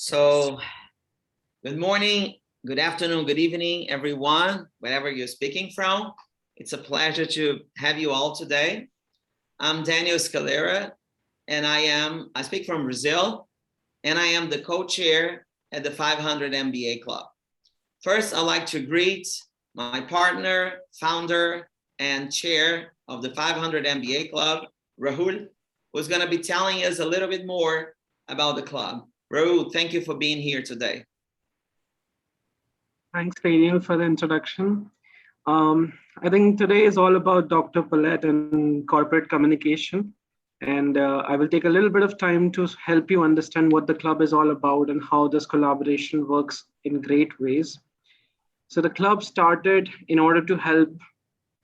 So, good morning, good afternoon, good evening, everyone, wherever you're speaking from. It's a pleasure to have you all today. I'm Daniel Escaleira, and I speak from Brazil, and I am the co-chair at the 500 MBA Club. First, I'd like to greet my partner, founder, and chair of the 500 MBA Club, Rahul, who's going to be telling us a little bit more about the club. Rahul, thank you for being here today. Thanks, Daniel, for the introduction. I think today is all about Dr. Paulette and corporate communication. And I will take a little bit of time to help you understand what the club is all about and how this collaboration works in great ways. So the club started in order to help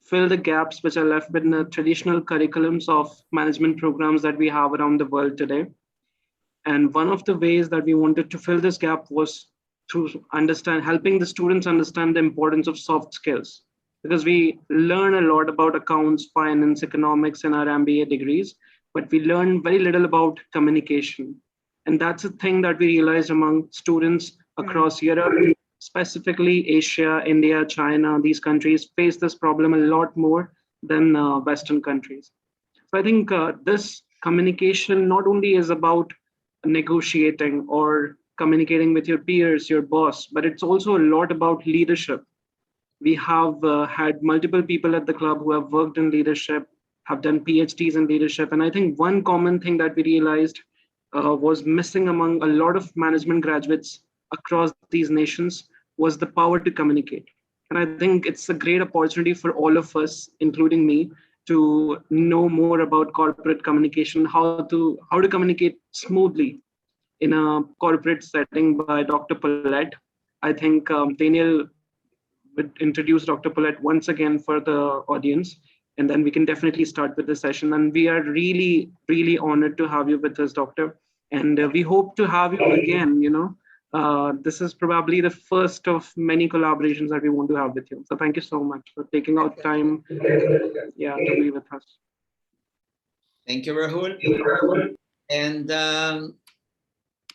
fill the gaps which are left in the traditional curriculums of management programs that we have around the world today. And one of the ways that we wanted to fill this gap was through helping the students understand the importance of soft skills, because we learn a lot about accounts, finance, economics in our MBA degrees, but we learn very little about communication. And that's a thing that we realized among students across Europe, specifically Asia, India, China. These countries face this problem a lot more than Western countries. So I think this communication not only is about negotiating or communicating with your peers, your boss, but it's also a lot about leadership. We have had multiple people at the club who have worked in leadership, have done PhDs in leadership. And I think one common thing that we realized was missing among a lot of management graduates across these nations was the power to communicate. And I think it's a great opportunity for all of us, including me, to know more about corporate communication, how to communicate smoothly in a corporate setting by Dr. Paulette. I think Daniel would introduce Dr. Paulette once again for the audience, and then we can definitely start with the session. And we are really, really honored to have you with us, Doctor. And we hope to have you again, this is probably the first of many collaborations that we want to have with you. So thank you so much for taking out time to be with us. Thank you, Rahul. And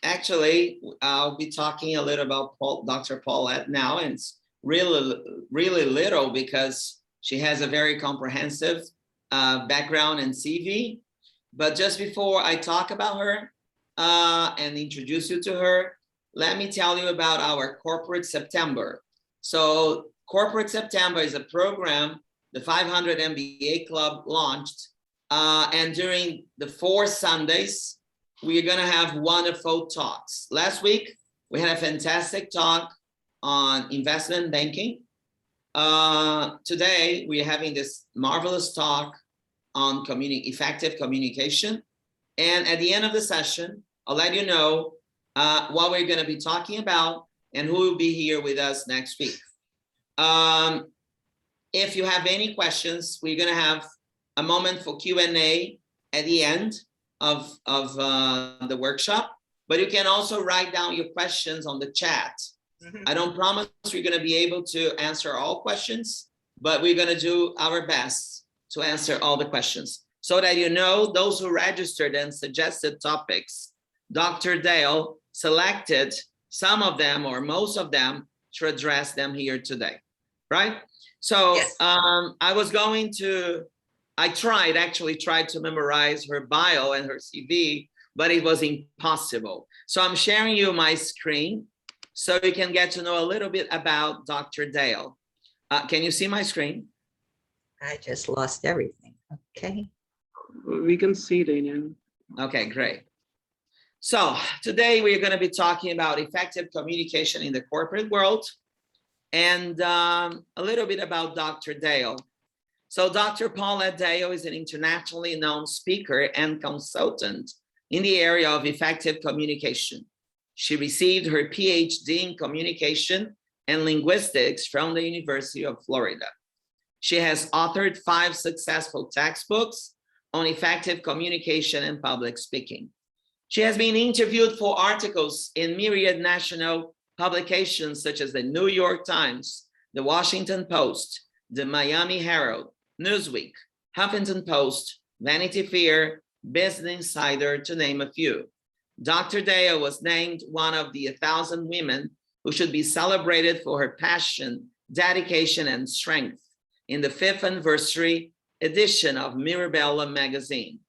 actually, I'll be talking a little about Dr. Paulette now, and it's really little because she has a very comprehensive background and CV. But just before I talk about her and introduce you to her, let me tell you about our Corporate September. So Corporate September is a program the 500 MBA Club launched. And during the 4 Sundays, we're gonna have wonderful talks. Last week, we had a fantastic talk on investment banking. Today, we're having this marvelous talk on effective communication. And at the end of the session, I'll let you know what we're going to be talking about and who will be here with us next week. If you have any questions, we're going to have a moment for Q&A at the end of the workshop, but you can also write down your questions on the chat. I don't promise we're going to be able to answer all questions, but we're going to do our best to answer all the questions. So that you know, those who registered and suggested topics, Dr. Dale selected some of them or most of them to address them here today, right? So yes. I tried to memorize her bio and her CV, but it was impossible. So I'm sharing you my screen so you can get to know a little bit about Dr. Dale. Can you see my screen? I just lost everything. Okay. We can see, Daniel. Okay, great. So today we're going to be talking about effective communication in the corporate world and a little bit about Dr. Dale. So Dr. Paulette Dale is an internationally known speaker and consultant in the area of effective communication. She received her Ph.D. in communication and linguistics from the University of Florida. She has authored 5 successful textbooks on effective communication and public speaking. She has been interviewed for articles in myriad national publications such as the New York Times, the Washington Post, the Miami Herald, Newsweek, Huffington Post, Vanity Fair, Business Insider, to name a few. Dr. Dale was named one of the 1,000 women who should be celebrated for her passion, dedication, and strength in the 5th anniversary edition of Mirabella magazine.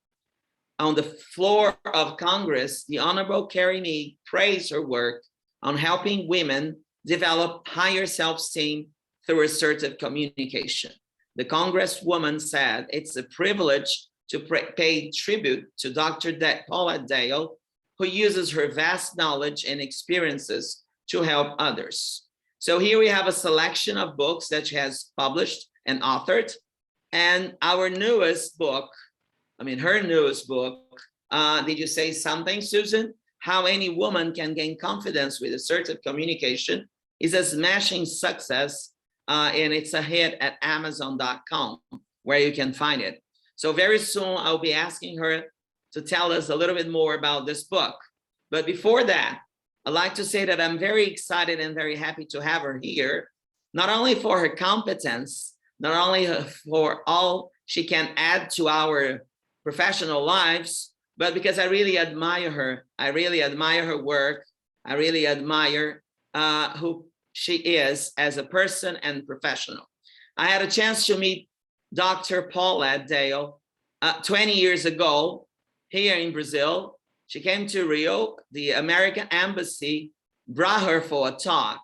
On the floor of Congress, the Honorable Carrie Meade praised her work on helping women develop higher self-esteem through assertive communication. The Congresswoman said it's a privilege to pay tribute to Dr. Paulette Dale, who uses her vast knowledge and experiences to help others. So here we have a selection of books that she has published and authored. And our newest book, her newest book, Did You Say Something, Susan? How Any Woman Can Gain Confidence with Assertive Communication, is a smashing success, and it's a hit at Amazon.com, where you can find it. So very soon I'll be asking her to tell us a little bit more about this book. But before that, I'd like to say that I'm very excited and very happy to have her here, not only for her competence, not only for all she can add to our professional lives, but because I really admire her. I really admire her work. I really admire who she is as a person and professional. I had a chance to meet Dr. Paulette Dale 20 years ago here in Brazil. She came to Rio. The American embassy brought her for a talk.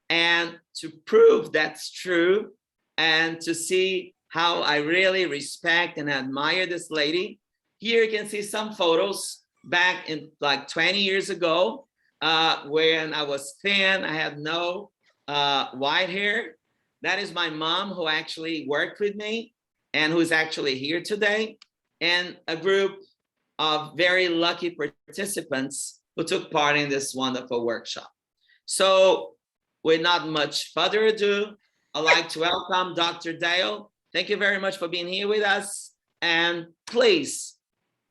And to prove that's true and to see how I really respect and admire this lady, here you can see some photos back in like 20 years ago when I was thin. I had no white hair. That is my mom, who actually worked with me and who's actually here today, and a group of very lucky participants who took part in this wonderful workshop. So with not much further ado, I'd like to welcome Dr. Dale. Thank you very much for being here with us. And please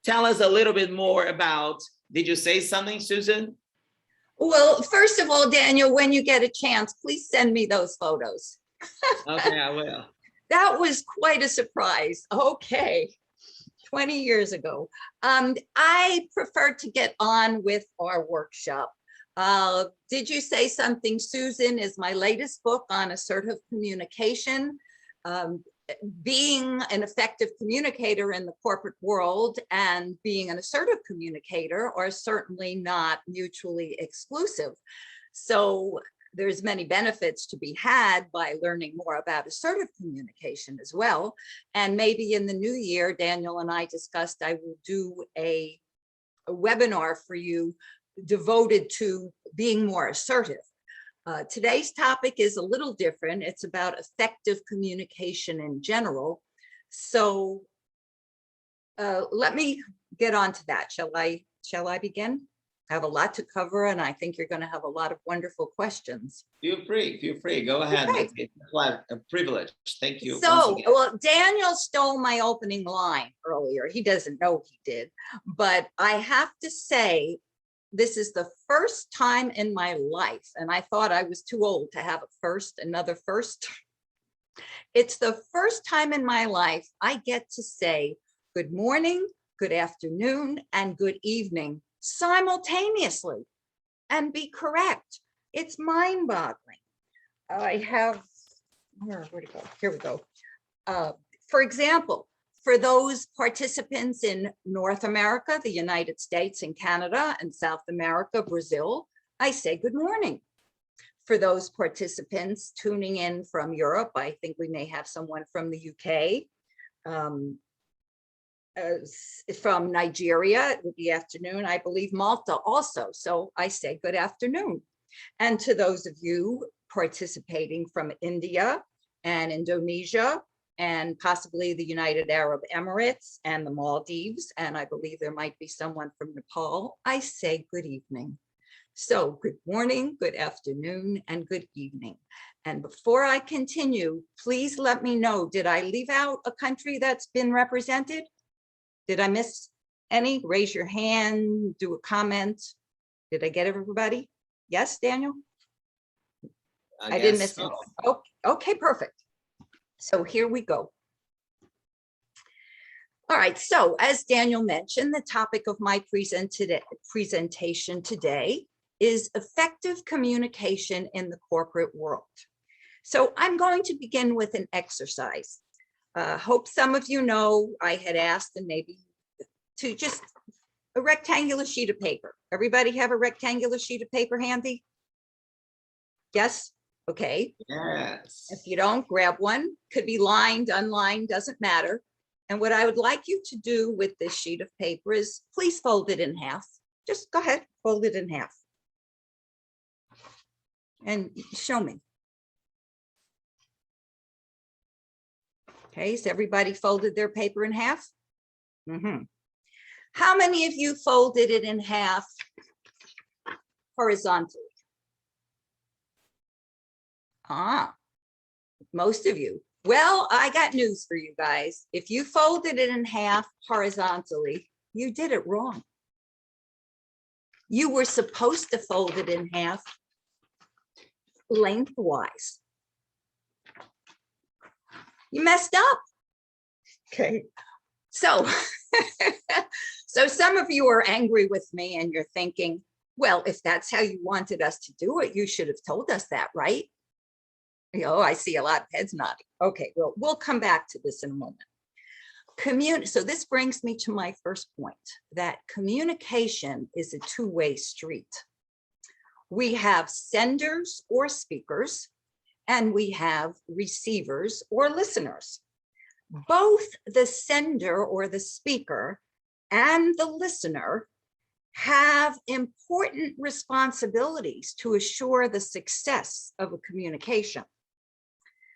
tell us a little bit more about, did you say something, Susan? Well, first of all, Daniel, when you get a chance, please send me those photos. Okay, I will. That was quite a surprise. Okay, 20 years ago. I prefer to get on with our workshop. Did You Say Something, Susan is my latest book on assertive communication. Being an effective communicator in the corporate world and being an assertive communicator are certainly not mutually exclusive. So there's many benefits to be had by learning more about assertive communication as well. And maybe in the new year, Daniel and I discussed, I will do a webinar for you devoted to being more assertive. Today's topic is a little different. It's about effective communication in general. So let me get on to that. Shall I begin? I have a lot to cover, and I think you're going to have a lot of wonderful questions. Feel free, go ahead. Okay. It's a privilege. Thank you. So, well, Daniel stole my opening line earlier. He doesn't know he did, but I have to say, this is the first time in my life, and I thought I was too old to have another first. It's the first time in my life I get to say good morning, good afternoon, and good evening simultaneously and be correct. It's mind-boggling. I have, where'd it go? Here we go. For example, for those participants in North America, the United States and Canada, and South America, Brazil, I say good morning. For those participants tuning in from Europe, I think we may have someone from the UK, from Nigeria, it would be afternoon, I believe Malta also, so I say good afternoon. And to those of you participating from India and Indonesia, and possibly the United Arab Emirates and the Maldives, and I believe there might be someone from Nepal, I say good evening. So good morning, good afternoon, and good evening. And before I continue, please let me know, did I leave out a country that's been represented? Did I miss any? Raise your hand, do a comment. Did I get everybody? Yes, Daniel? I didn't miss it. Okay, perfect. So here we go. All right, so as Daniel mentioned, the topic of my presentation today is effective communication in the corporate world. So I'm going to begin with an exercise. Hope some of you know I had asked, and maybe to just a rectangular sheet of paper. Everybody have a rectangular sheet of paper handy? Yes? Okay. Yes. If you don't, grab one. Could be lined, unlined, doesn't matter. And what I would like you to do with this sheet of paper is please fold it in half. Just go ahead, fold it in half. And show me. Okay, so everybody folded their paper in half? Mm-hmm. How many of you folded it in half horizontally? Ah, most of you. Well, I got news for you guys. If you folded it in half horizontally, you did it wrong. You were supposed to fold it in half lengthwise. You messed up. Okay. So, so some of you are angry with me and you're thinking, well, if that's how you wanted us to do it, you should have told us that, right? Oh, I see a lot of heads nodding. Okay, well, we'll come back to this in a moment. So this brings me to my first point, that communication is a two-way street. We have senders or speakers, and we have receivers or listeners. Both the sender or the speaker and the listener have important responsibilities to assure the success of a communication.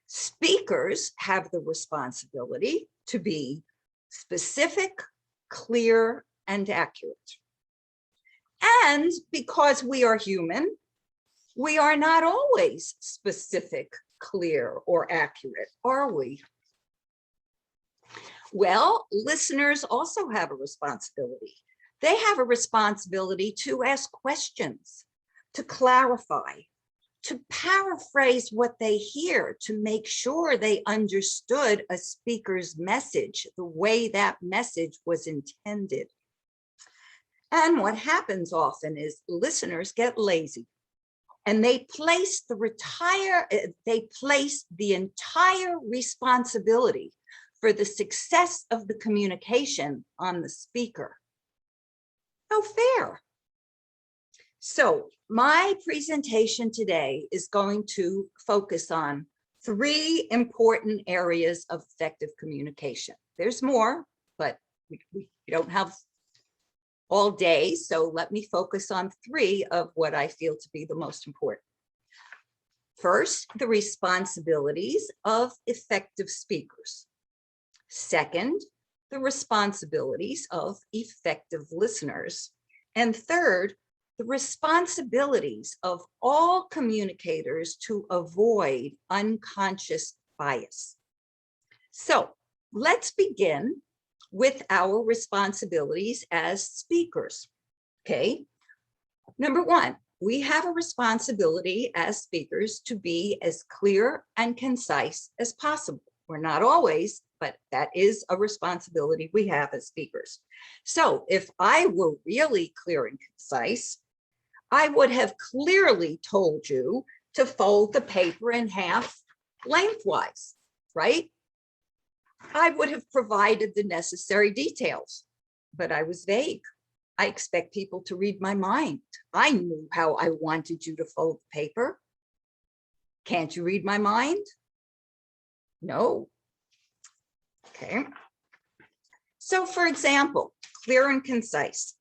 Speakers have the responsibility to be specific, clear, and accurate. And because we are human, we are not always specific, clear, or accurate, are we? Well, listeners also have a responsibility. They have a responsibility to ask questions, to clarify, to paraphrase what they hear, to make sure they understood a speaker's message the way that message was intended. And what happens often is listeners get lazy and they place the entire responsibility for the success of the communication on the speaker. No fair. So my presentation today is going to focus on 3 important areas of effective communication. There's more, but we don't have all day, so let me focus on 3 of what I feel to be the most important. First, the responsibilities of effective speakers. Second, the responsibilities of effective listeners. And third, the responsibilities of all communicators to avoid unconscious bias. So let's begin with our responsibilities as speakers. Okay. Number 1, we have a responsibility as speakers to be as clear and concise as possible. We're not always, but that is a responsibility we have as speakers. So if I were really clear and concise, I would have clearly told you to fold the paper in half lengthwise, right? I would have provided the necessary details, but I was vague. I expect people to read my mind. I knew how I wanted you to fold the paper. Can't you read my mind? No. Okay. So for example, clear and concise.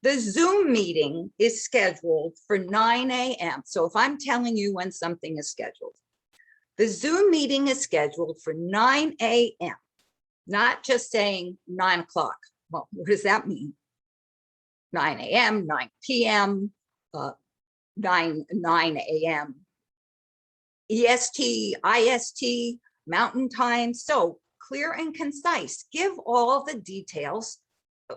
The Zoom meeting is scheduled for 9 a.m. So if I'm telling you when something is scheduled, the Zoom meeting is scheduled for 9 a.m., not just saying 9 o'clock. Well, what does that mean? 9 a.m., 9 p.m., 9 a.m. EST, IST, Mountain Time. So clear and concise. Give all the details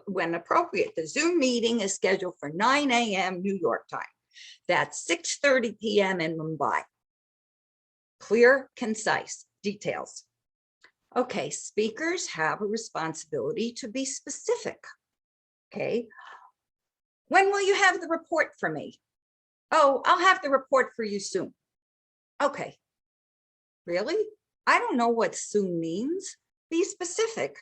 when appropriate. The Zoom meeting is scheduled for 9 a.m. New York time. That's 6:30 p.m. in Mumbai. Clear, concise details. Okay, speakers have a responsibility to be specific. Okay. When will you have the report for me? Oh, I'll have the report for you soon. Okay. Really? I don't know what soon means. Be specific.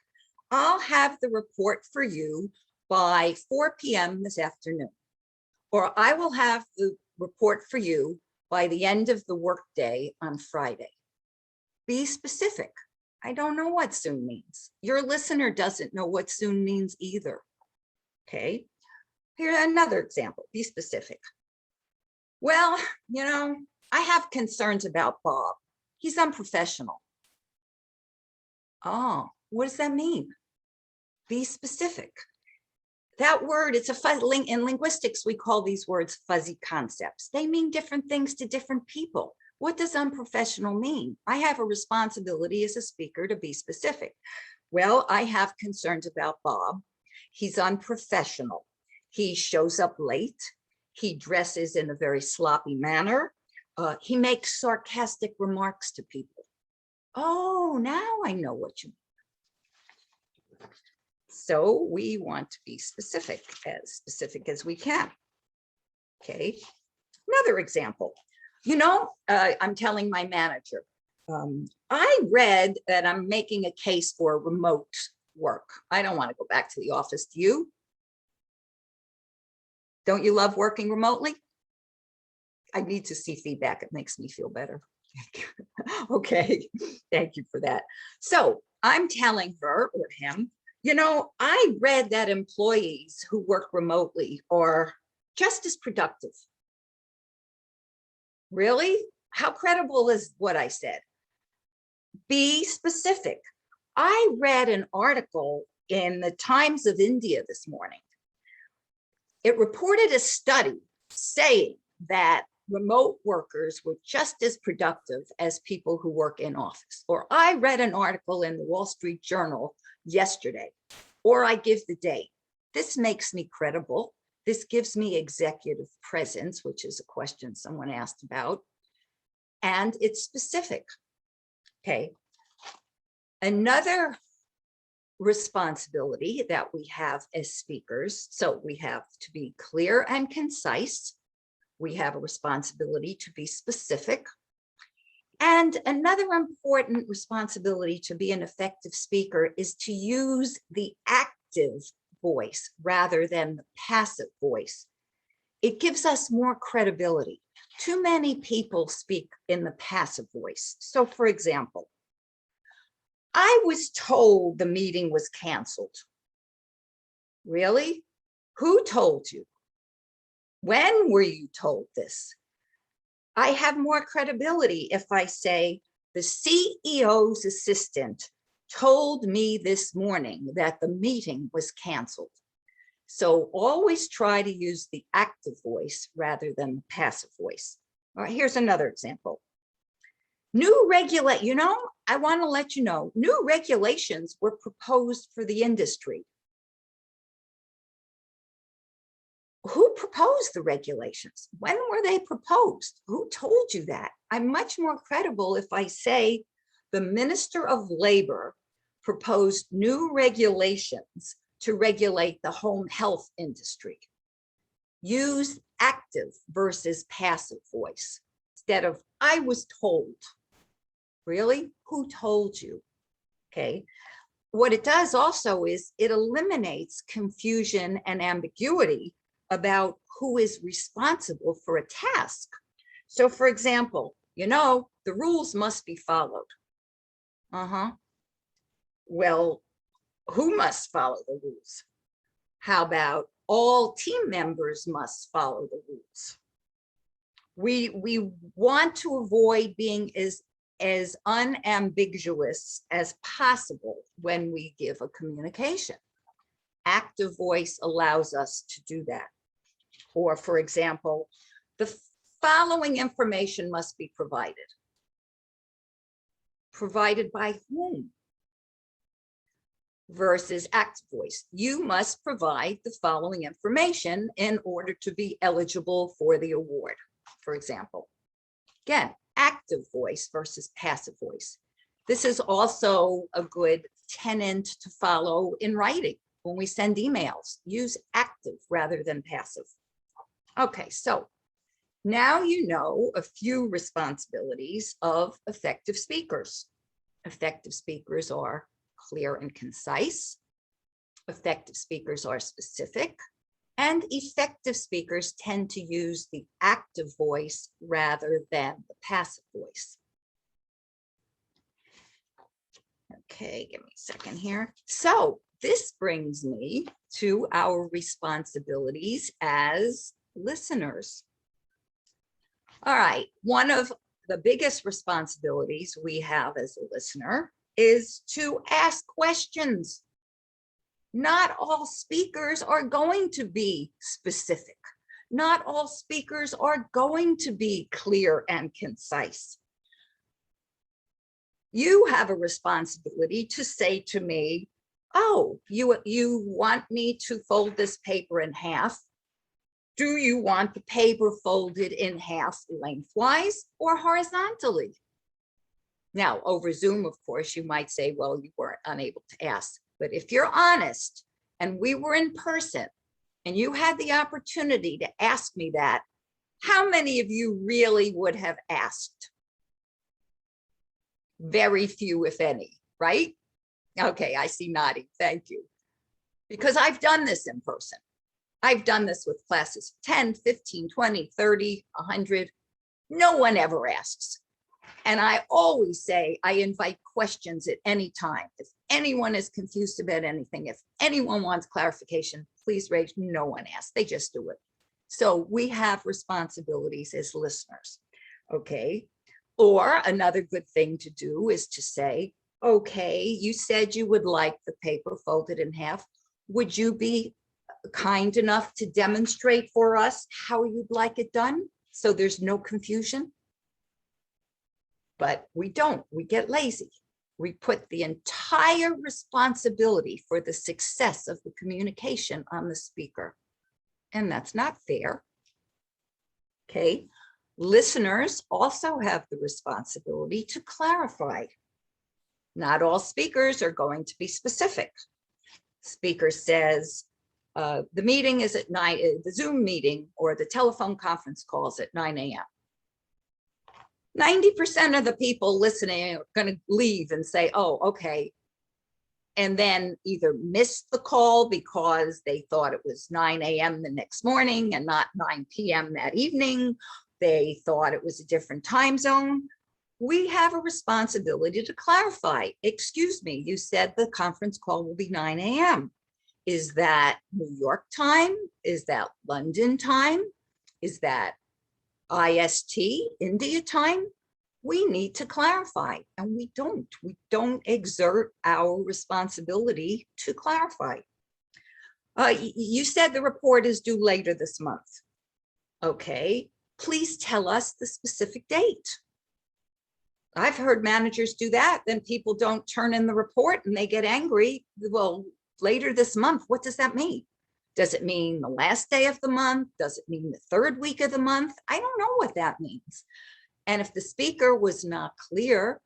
I'll have the report for you by 4 p.m. this afternoon. Or I will have the report for you by the end of the workday on Friday. Be specific. I don't know what soon means. Your listener doesn't know what soon means either. Okay. Here's another example. Be specific. Well, you know, I have concerns about Bob. He's unprofessional. Oh, what does that mean? Be specific. That word, it's a fuzzy, in linguistics, we call these words fuzzy concepts. They mean different things to different people. What does unprofessional mean? I have a responsibility as a speaker to be specific. Well, I have concerns about Bob. He's unprofessional. He shows up late. He dresses in a very sloppy manner. He makes sarcastic remarks to people. Oh, now I know what you mean. So we want to be specific as we can. Okay, another example. You know, I'm telling my manager, I read that I'm making a case for remote work. I don't want to go back to the office. Do you? Don't you love working remotely? I need to see feedback. It makes me feel better. Okay, thank you for that. So I'm telling her or him, you know, I read that employees who work remotely are just as productive. Really? How credible is what I said? Be specific. I read an article in the Times of India this morning. It reported a study saying that remote workers were just as productive as people who work in office. Or I read an article in the Wall Street Journal yesterday, or I give the date. This makes me credible. This gives me executive presence, which is a question someone asked about, and it's specific. Okay. Another responsibility that we have as speakers, so we have to be clear and concise. We have a responsibility to be specific. And another important responsibility to be an effective speaker is to use the active voice rather than the passive voice. It gives us more credibility. Too many people speak in the passive voice. So for example, I was told the meeting was canceled. Really? Who told you? When were you told this? I have more credibility if I say the CEO's assistant told me this morning that the meeting was canceled. So always try to use the active voice rather than the passive voice. All right, here's another example. You know, I want to let you know, new regulations were proposed for the industry. Who proposed the regulations? When were they proposed? Who told you that? I'm much more credible if I say the Minister of Labor proposed new regulations to regulate the home health industry. Use active versus passive voice instead of I was told. Really? Who told you? Okay. What it does also is it eliminates confusion and ambiguity about who is responsible for a task. So for example, you know, the rules must be followed. Well, who must follow the rules? How about all team members must follow the rules? We want to avoid being as unambiguous as possible when we give a communication. Active voice allows us to do that. Or for example, the following information must be provided. Provided by whom? Versus active voice. You must provide the following information in order to be eligible for the award, for example. Again, active voice versus passive voice. This is also a good tenet to follow in writing. When we send emails, use active rather than passive. Okay, so now you know a few responsibilities of effective speakers. Effective speakers are clear and concise. Effective speakers are specific. And effective speakers tend to use the active voice rather than the passive voice. Okay, give me a second here. So this brings me to our responsibilities as listeners. All right, one of the biggest responsibilities we have as a listener is to ask questions. Not all speakers are going to be specific. Not all speakers are going to be clear and concise. You have a responsibility to say to me, oh, you want me to fold this paper in half? Do you want the paper folded in half lengthwise or horizontally? Now, over Zoom, of course, you might say, well, you weren't unable to ask. But if you're honest and we were in person and you had the opportunity to ask me that, how many of you really would have asked? Very few, if any, right? Okay, I see nodding. Thank you. Because I've done this in person. I've done this with classes 10, 15, 20, 30, 100. No one ever asks. And I always say, I invite questions at any time. If anyone is confused about anything, if anyone wants clarification, please raise. No one asks, they just do it. So we have responsibilities as listeners, okay? Or another good thing to do is to say, okay, you said you would like the paper folded in half. Would you be kind enough to demonstrate for us how you'd like it done so there's no confusion? But we don't, we get lazy. We put the entire responsibility for the success of the communication on the speaker. And that's not fair. Okay, listeners also have the responsibility to clarify. Not all speakers are going to be specific. Speaker says, the meeting is at 9, the Zoom meeting or the telephone conference calls at 9 a.m. 90% of the people listening are going to leave and say, oh, okay. And then either miss the call because they thought it was 9 a.m. the next morning and not 9 p.m. that evening. They thought it was a different time zone. We have a responsibility to clarify. Excuse me, you said the conference call will be 9 a.m. Is that New York time? Is that London time? Is that IST, India time? We need to clarify, and we don't exert our responsibility to clarify. You said the report is due later this month. Okay, please tell us the specific date. I've heard managers do that, then people don't turn in the report and they get angry. Well, later this month, what does that mean? Does it mean the last day of the month? Does it mean the third week of the month? I don't know what that means. And if the speaker was not clear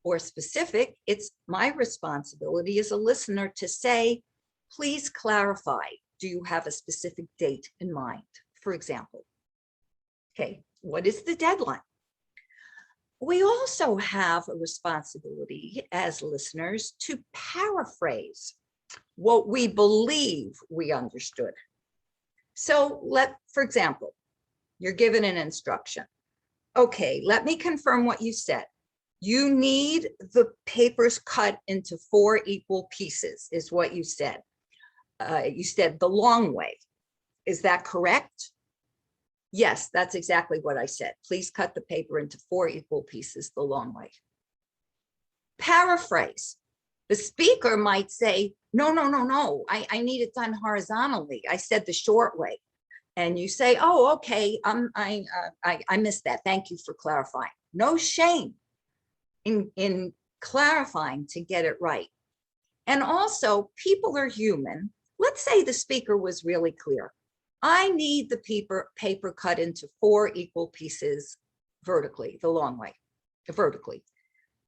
or specific, it's my responsibility as a listener to say, please clarify. Do you have a specific date in mind, for example? Okay, what is the deadline? We also have a responsibility as listeners to paraphrase what we believe we understood. So for example, you're given an instruction. Okay, let me confirm what you said. You need the papers cut into 4 equal pieces, is what you said. You said the long way. Is that correct? Yes, that's exactly what I said. Please cut the paper into 4 equal pieces the long way. Paraphrase. The speaker might say, no, I need it done horizontally. I said the short way. And you say, oh, okay, I missed that. Thank you for clarifying. No shame in clarifying to get it right. And also, people are human. Let's say the speaker was really clear. I need the paper cut into 4 equal pieces vertically, the long way, vertically.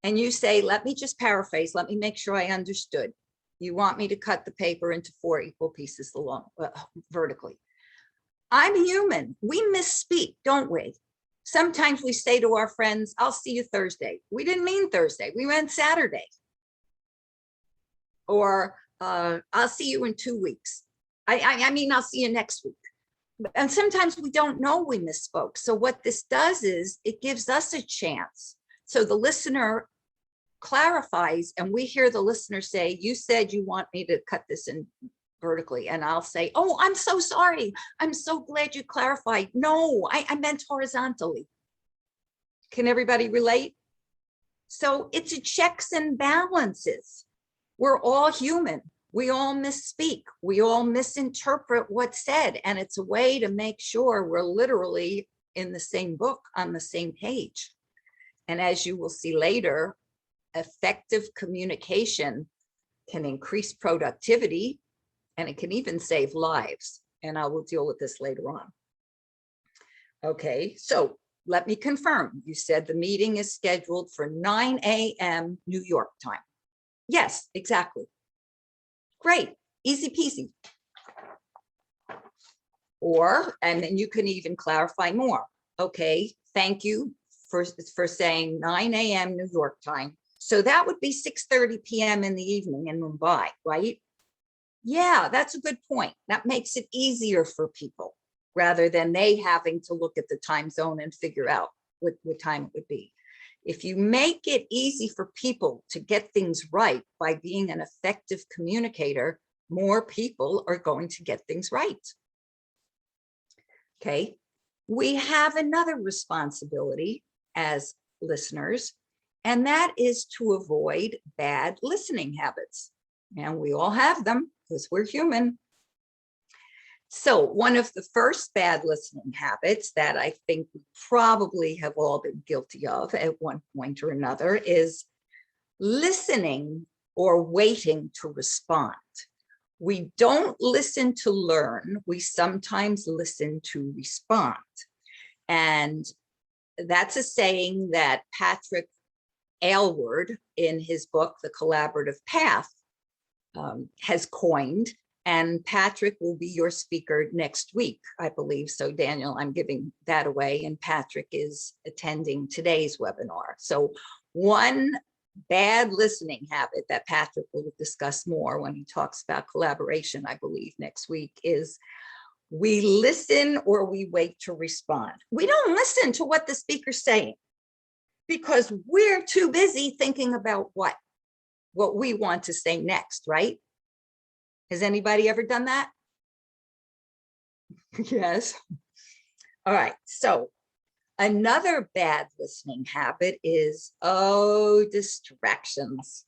and you say, let me just paraphrase, let me make sure I understood. You want me to cut the paper into 4 equal pieces along vertically. I'm human. We misspeak, don't we? Sometimes we say to our friends, I'll see you Thursday. We didn't mean Thursday, we meant Saturday. Or I'll see you in 2 weeks. I mean, I'll see you next week. And sometimes we don't know we misspoke. So what this does is it gives us a chance. So the listener clarifies, and we hear the listener say, you said you want me to cut this in vertically. And I'll say, oh, I'm so sorry. I'm so glad you clarified. No, I meant horizontally. Can everybody relate? So it's a checks and balances. We're all human. We all misspeak. We all misinterpret what's said. And it's a way to make sure we're literally in the same book on the same page. And as you will see later, effective communication can increase productivity, and it can even save lives. And I will deal with this later on. Okay, so let me confirm. You said the meeting is scheduled for 9 a.m. New York time. Yes, exactly. Great, easy peasy. Or, and then you can even clarify more. Okay, thank you for saying 9 a.m. New York time. So that would be 6:30 p.m. in the evening in Mumbai, right? Yeah, that's a good point. That makes it easier for people rather than they having to look at the time zone and figure out what time it would be. If you make it easy for people to get things right by being an effective communicator, more people are going to get things right. Okay, we have another responsibility as listeners, and that is to avoid bad listening habits. And we all have them because we're human. So one of the first bad listening habits that I think we probably have all been guilty of at one point or another is listening or waiting to respond. We don't listen to learn. We sometimes listen to respond. And that's a saying that Patrick Aylward in his book, The Collaborative Path, has coined. And Patrick will be your speaker next week, I believe. So Daniel, I'm giving that away, and Patrick is attending today's webinar. So one bad listening habit that Patrick will discuss more when he talks about collaboration, I believe next week, is we listen or we wait to respond. We don't listen to what the speaker's saying because we're too busy thinking about what we want to say next, right? Has anybody ever done that? Yes. All right. So another bad listening habit is, distractions.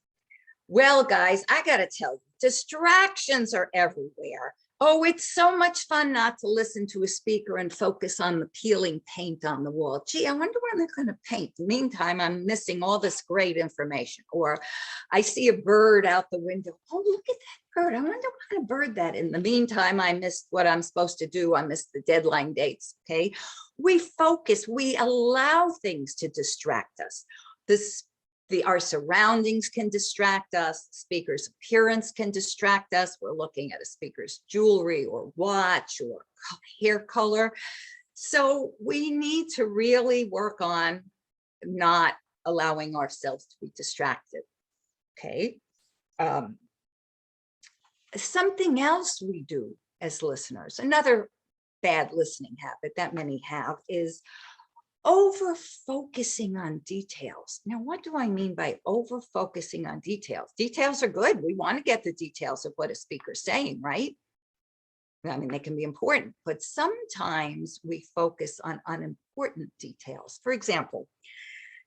Well, guys, I got to tell you, distractions are everywhere. Oh, it's so much fun not to listen to a speaker and focus on the peeling paint on the wall. Gee, I wonder what they're going to paint. Meantime, I'm missing all this great information. Or I see a bird out the window. Oh, look at that bird. I wonder what kind of bird that is. In the meantime, I missed what I'm supposed to do. I missed the deadline dates. Okay. We focus, we allow things to distract us. Our surroundings can distract us. The speaker's appearance can distract us. We're looking at a speaker's jewelry or watch or hair color. So we need to really work on not allowing ourselves to be distracted. Okay. Something else we do as listeners, another bad listening habit that many have, is over focusing on details. Now, what do I mean by over focusing on details? Details are good. We want to get the details of what a speaker's saying, right? I mean, they can be important, but sometimes we focus on unimportant details. For example,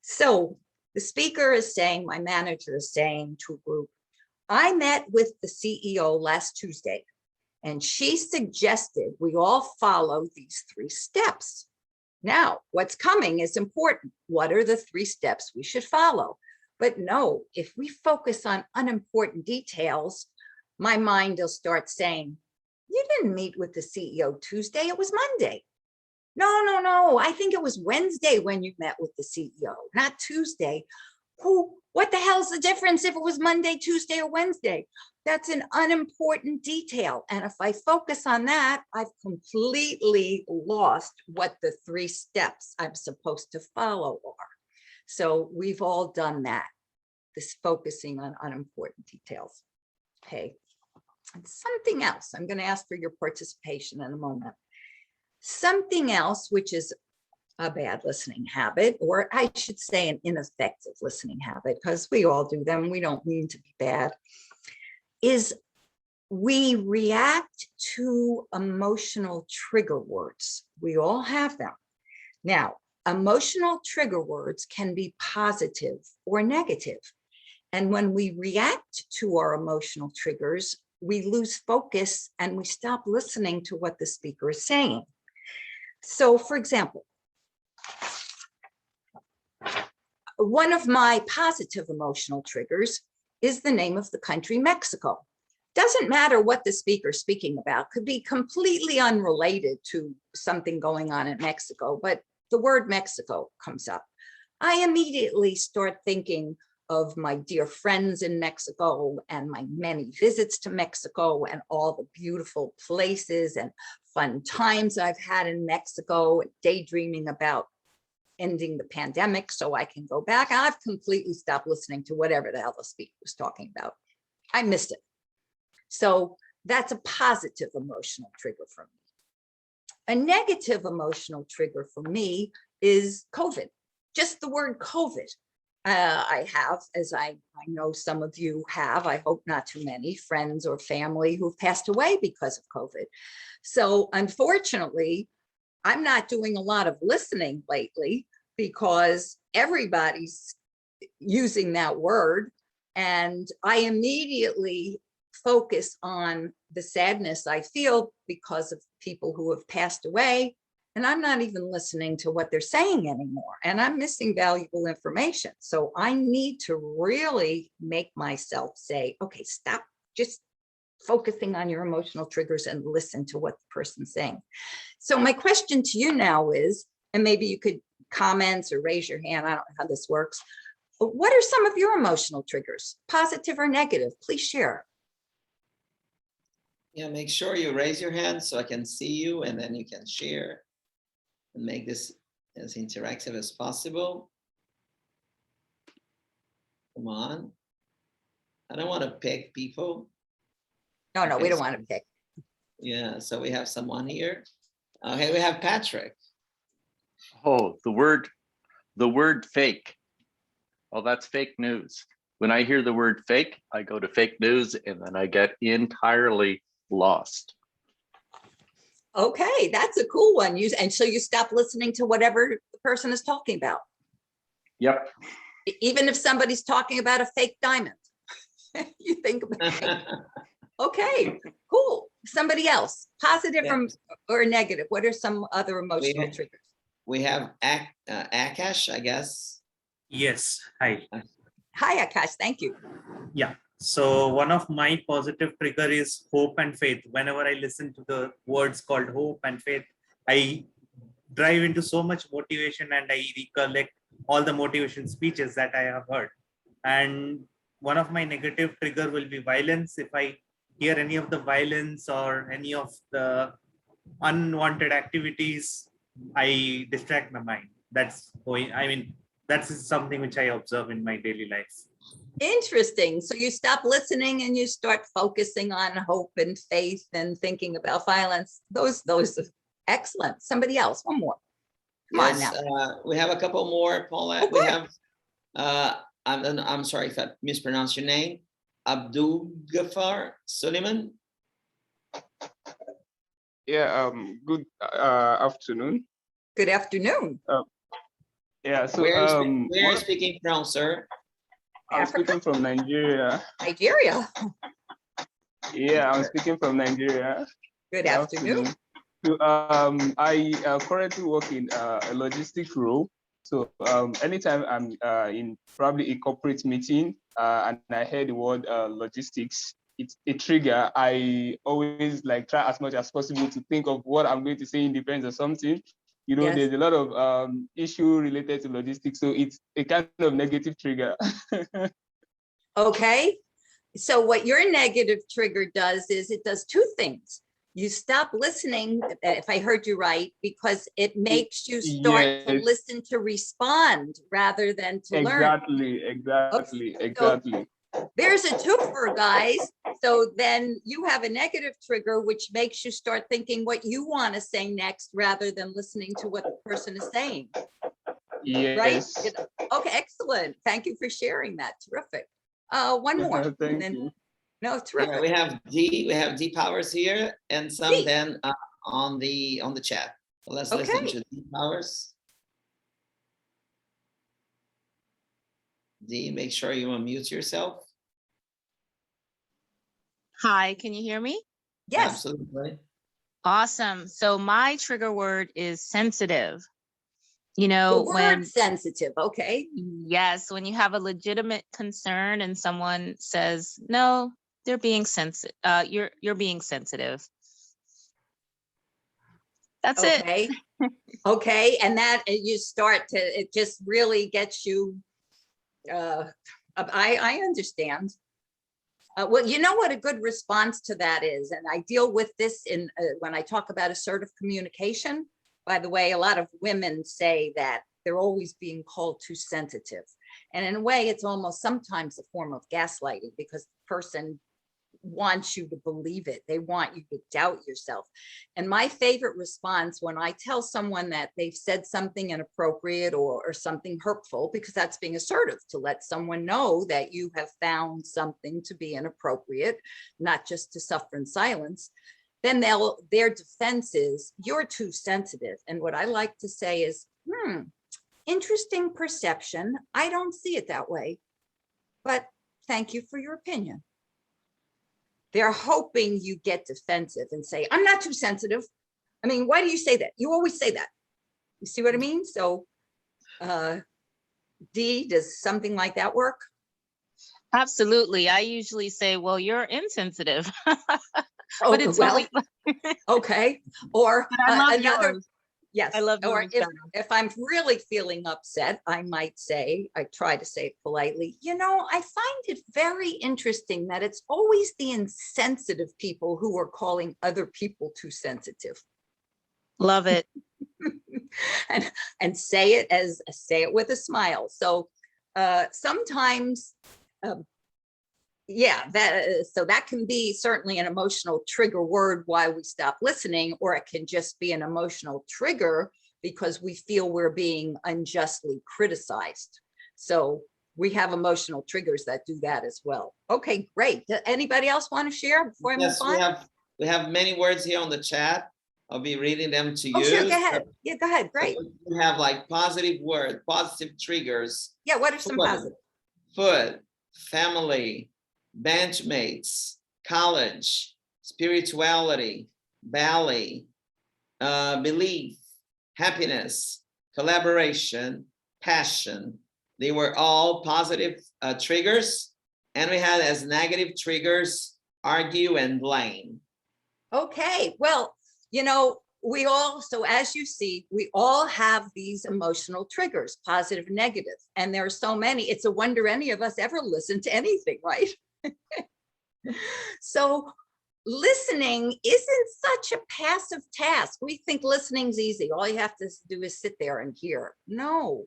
so the speaker is saying, my manager is saying to a group, I met with the CEO last Tuesday, and she suggested we all follow these 3 steps. Now, what's coming is important. What are the 3 steps we should follow? But no, if we focus on unimportant details, my mind will start saying, you didn't meet with the CEO Tuesday, it was Monday. No, I think it was Wednesday when you met with the CEO, not Tuesday. What the hell's the difference if it was Monday, Tuesday, or Wednesday? That's an unimportant detail. And if I focus on that, I've completely lost what the 3 steps I'm supposed to follow are. So we've all done that, this focusing on unimportant details. Okay, and something else, I'm going to ask for your participation in a moment. Something else, which is a bad listening habit, or I should say an ineffective listening habit, because we all do them, we don't mean to be bad, is we react to emotional trigger words. We all have them. Now, emotional trigger words can be positive or negative. And when we react to our emotional triggers, we lose focus and we stop listening to what the speaker is saying. So, for example, one of my positive emotional triggers is the name of the country, Mexico. Doesn't matter what the speaker's speaking about, could be completely unrelated to something going on in Mexico, but the word Mexico comes up. I immediately start thinking of my dear friends in Mexico and my many visits to Mexico and all the beautiful places and fun times I've had in Mexico, daydreaming about ending the pandemic so I can go back. I've completely stopped listening to whatever the hell the speaker was talking about. I missed it. So that's a positive emotional trigger for me. A negative emotional trigger for me is COVID, just the word COVID. I have, as I know some of you have, I hope not too many, friends or family who've passed away because of COVID. So unfortunately, I'm not doing a lot of listening lately because everybody's using that word. And I immediately focus on the sadness I feel because of people who have passed away. And I'm not even listening to what they're saying anymore. And I'm missing valuable information. So I need to really make myself say, okay, stop just focusing on your emotional triggers and listen to what the person's saying. So my question to you now is, and maybe you could comment or raise your hand, I don't know how this works. What are some of your emotional triggers, positive or negative? Please share. Yeah, make sure you raise your hand so I can see you, and then you can share and make this as interactive as possible. Come on. I don't want to pick people. No, Okay, we don't so- want to pick. Yeah, so we have someone here. Okay, we have Patrick. Oh, the word fake. Oh, that's fake news. When I hear the word fake, I go to fake news and then I get entirely lost. Okay, that's a cool one. And so you stop listening to whatever the person is talking about, Yep. even if somebody's talking about a fake diamond. You think about it. Okay, cool. Somebody else, positive or negative. What are some other emotional triggers? We have Akash, I guess. Yes, hi. Hi, Akash, thank you. Yeah, so one of my positive trigger is hope and faith. Whenever I listen to the words called hope and faith, I drive into so much motivation and I recollect all the motivation speeches that I have heard. And one of my negative trigger will be violence. If I hear any of the violence or any of the unwanted activities, I distract my mind. That's something which I observe in my daily life. Interesting. So you stop listening and you start focusing on hope and faith and thinking about violence. Those are excellent. Somebody else, one more. Come on now. We have a couple more, Paulette. Okay. We have, I'm sorry if I mispronounced your name, Abdul Ghaffar Suleiman. Yeah, good afternoon. Good afternoon. Yeah, so Where are you speaking from, sir? I'm speaking from Nigeria. Nigeria. Yeah, I'm speaking from Nigeria. Good afternoon. So, I currently work in a logistics role. So anytime I'm in probably a corporate meeting and I hear the word logistics, it's a trigger. I always try as much as possible to think of what I'm going to say in defense or something. You know, Yes. there's a lot of issue related to logistics. So it's a kind of negative trigger. Okay. So what your negative trigger does is it does two things. You stop listening, if I heard you right, because it makes you start to Yes. listen to respond rather than to learn. Exactly. There's a twofer, guys. So then you have a negative trigger, which makes you start thinking what you want to say next rather than listening to what the person is saying. Yes. Right? Okay, excellent. Thank you for sharing that. Terrific. One more. Thank you. No, terrific. Yeah, we have D Powers here and some D. then on the chat. So let's listen to D Powers. D, make sure you unmute yourself. Hi, can you hear me? Yes. Absolutely. Awesome. So my trigger word is sensitive. You The know, word when, sensitive. Okay. yes, when you have a legitimate concern and someone says, no, they're being sensitive, you're being sensitive. That's it. Okay. Okay. And that you start to, it just really gets you, I understand. Well, you know what a good response to that is, and I deal with this in when I talk about assertive communication. By the way, a lot of women say that they're always being called too sensitive. And in a way, it's almost sometimes a form of gaslighting because the person wants you to believe it. They want you to doubt yourself. And my favorite response when I tell someone that they've said something inappropriate or something hurtful, because that's being assertive, to let someone know that you have found something to be inappropriate, not just to suffer in silence, then their defense is, you're too sensitive. And what I like to say is, interesting perception. I don't see it that way, but thank you for your opinion. They're hoping you get defensive and say, I'm not too sensitive. I mean, why do you say that? You always say that. You see what I mean? So D, does something like that work? Absolutely. I usually say, well, you're insensitive. Oh, But it's well, okay. Or but I love another, yours. yes. I love Or yours. if I'm really feeling upset, I might say, I try to say it politely, you know, I find it very interesting that it's always the insensitive people who are calling other people too sensitive. Love it. and say it with a smile. So sometimes, yeah, that can be certainly an emotional trigger word why we stop listening, or it can just be an emotional trigger because we feel we're being unjustly criticized. So we have emotional triggers that do that as well. Okay, great. Does anybody else want to share before I move on? We have many words here on the chat. I'll be reading them to you. Oh, sure, go ahead. Yeah, go ahead. Great. We have like positive triggers. Yeah, what are some positive? Food, family, benchmates, college, spirituality, ballet, belief, happiness, collaboration, passion. They were all positive triggers. And we had as negative triggers, argue and blame. Okay, well, you know, so as you see, we all have these emotional triggers, positive, negative, and there are so many. It's a wonder any of us ever listen to anything, right? So listening isn't such a passive task. We think listening's easy. All you have to do is sit there and hear. No.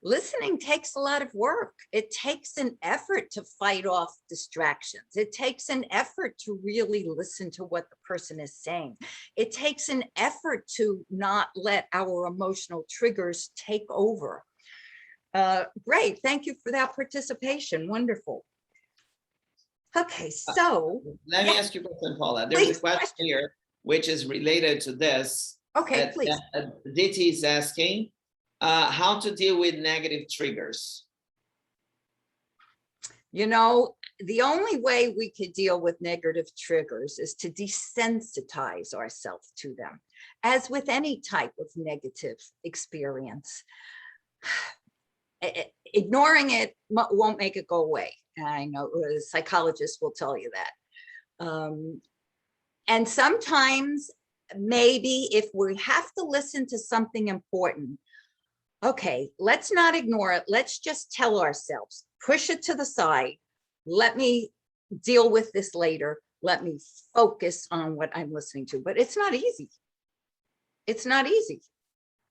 Listening takes a lot of work. It takes an effort to fight off distractions. It takes an effort to really listen to what the person is saying. It takes an effort to not let our emotional triggers take over. Great, thank you for that participation, wonderful. Okay, so. Let me ask you a question, Paula. There's a question here, which is related to this. Okay, please. DT is asking, how to deal with negative triggers. You know, the only way we could deal with negative triggers is to desensitize ourselves to them, as with any type of negative experience. Ignoring it won't make it go away. I know psychologists will tell you that. And sometimes maybe if we have to listen to something important, okay, let's not ignore it. Let's just tell ourselves, push it to the side. Let me deal with this later. Let me focus on what I'm listening to. But it's not easy. It's not easy,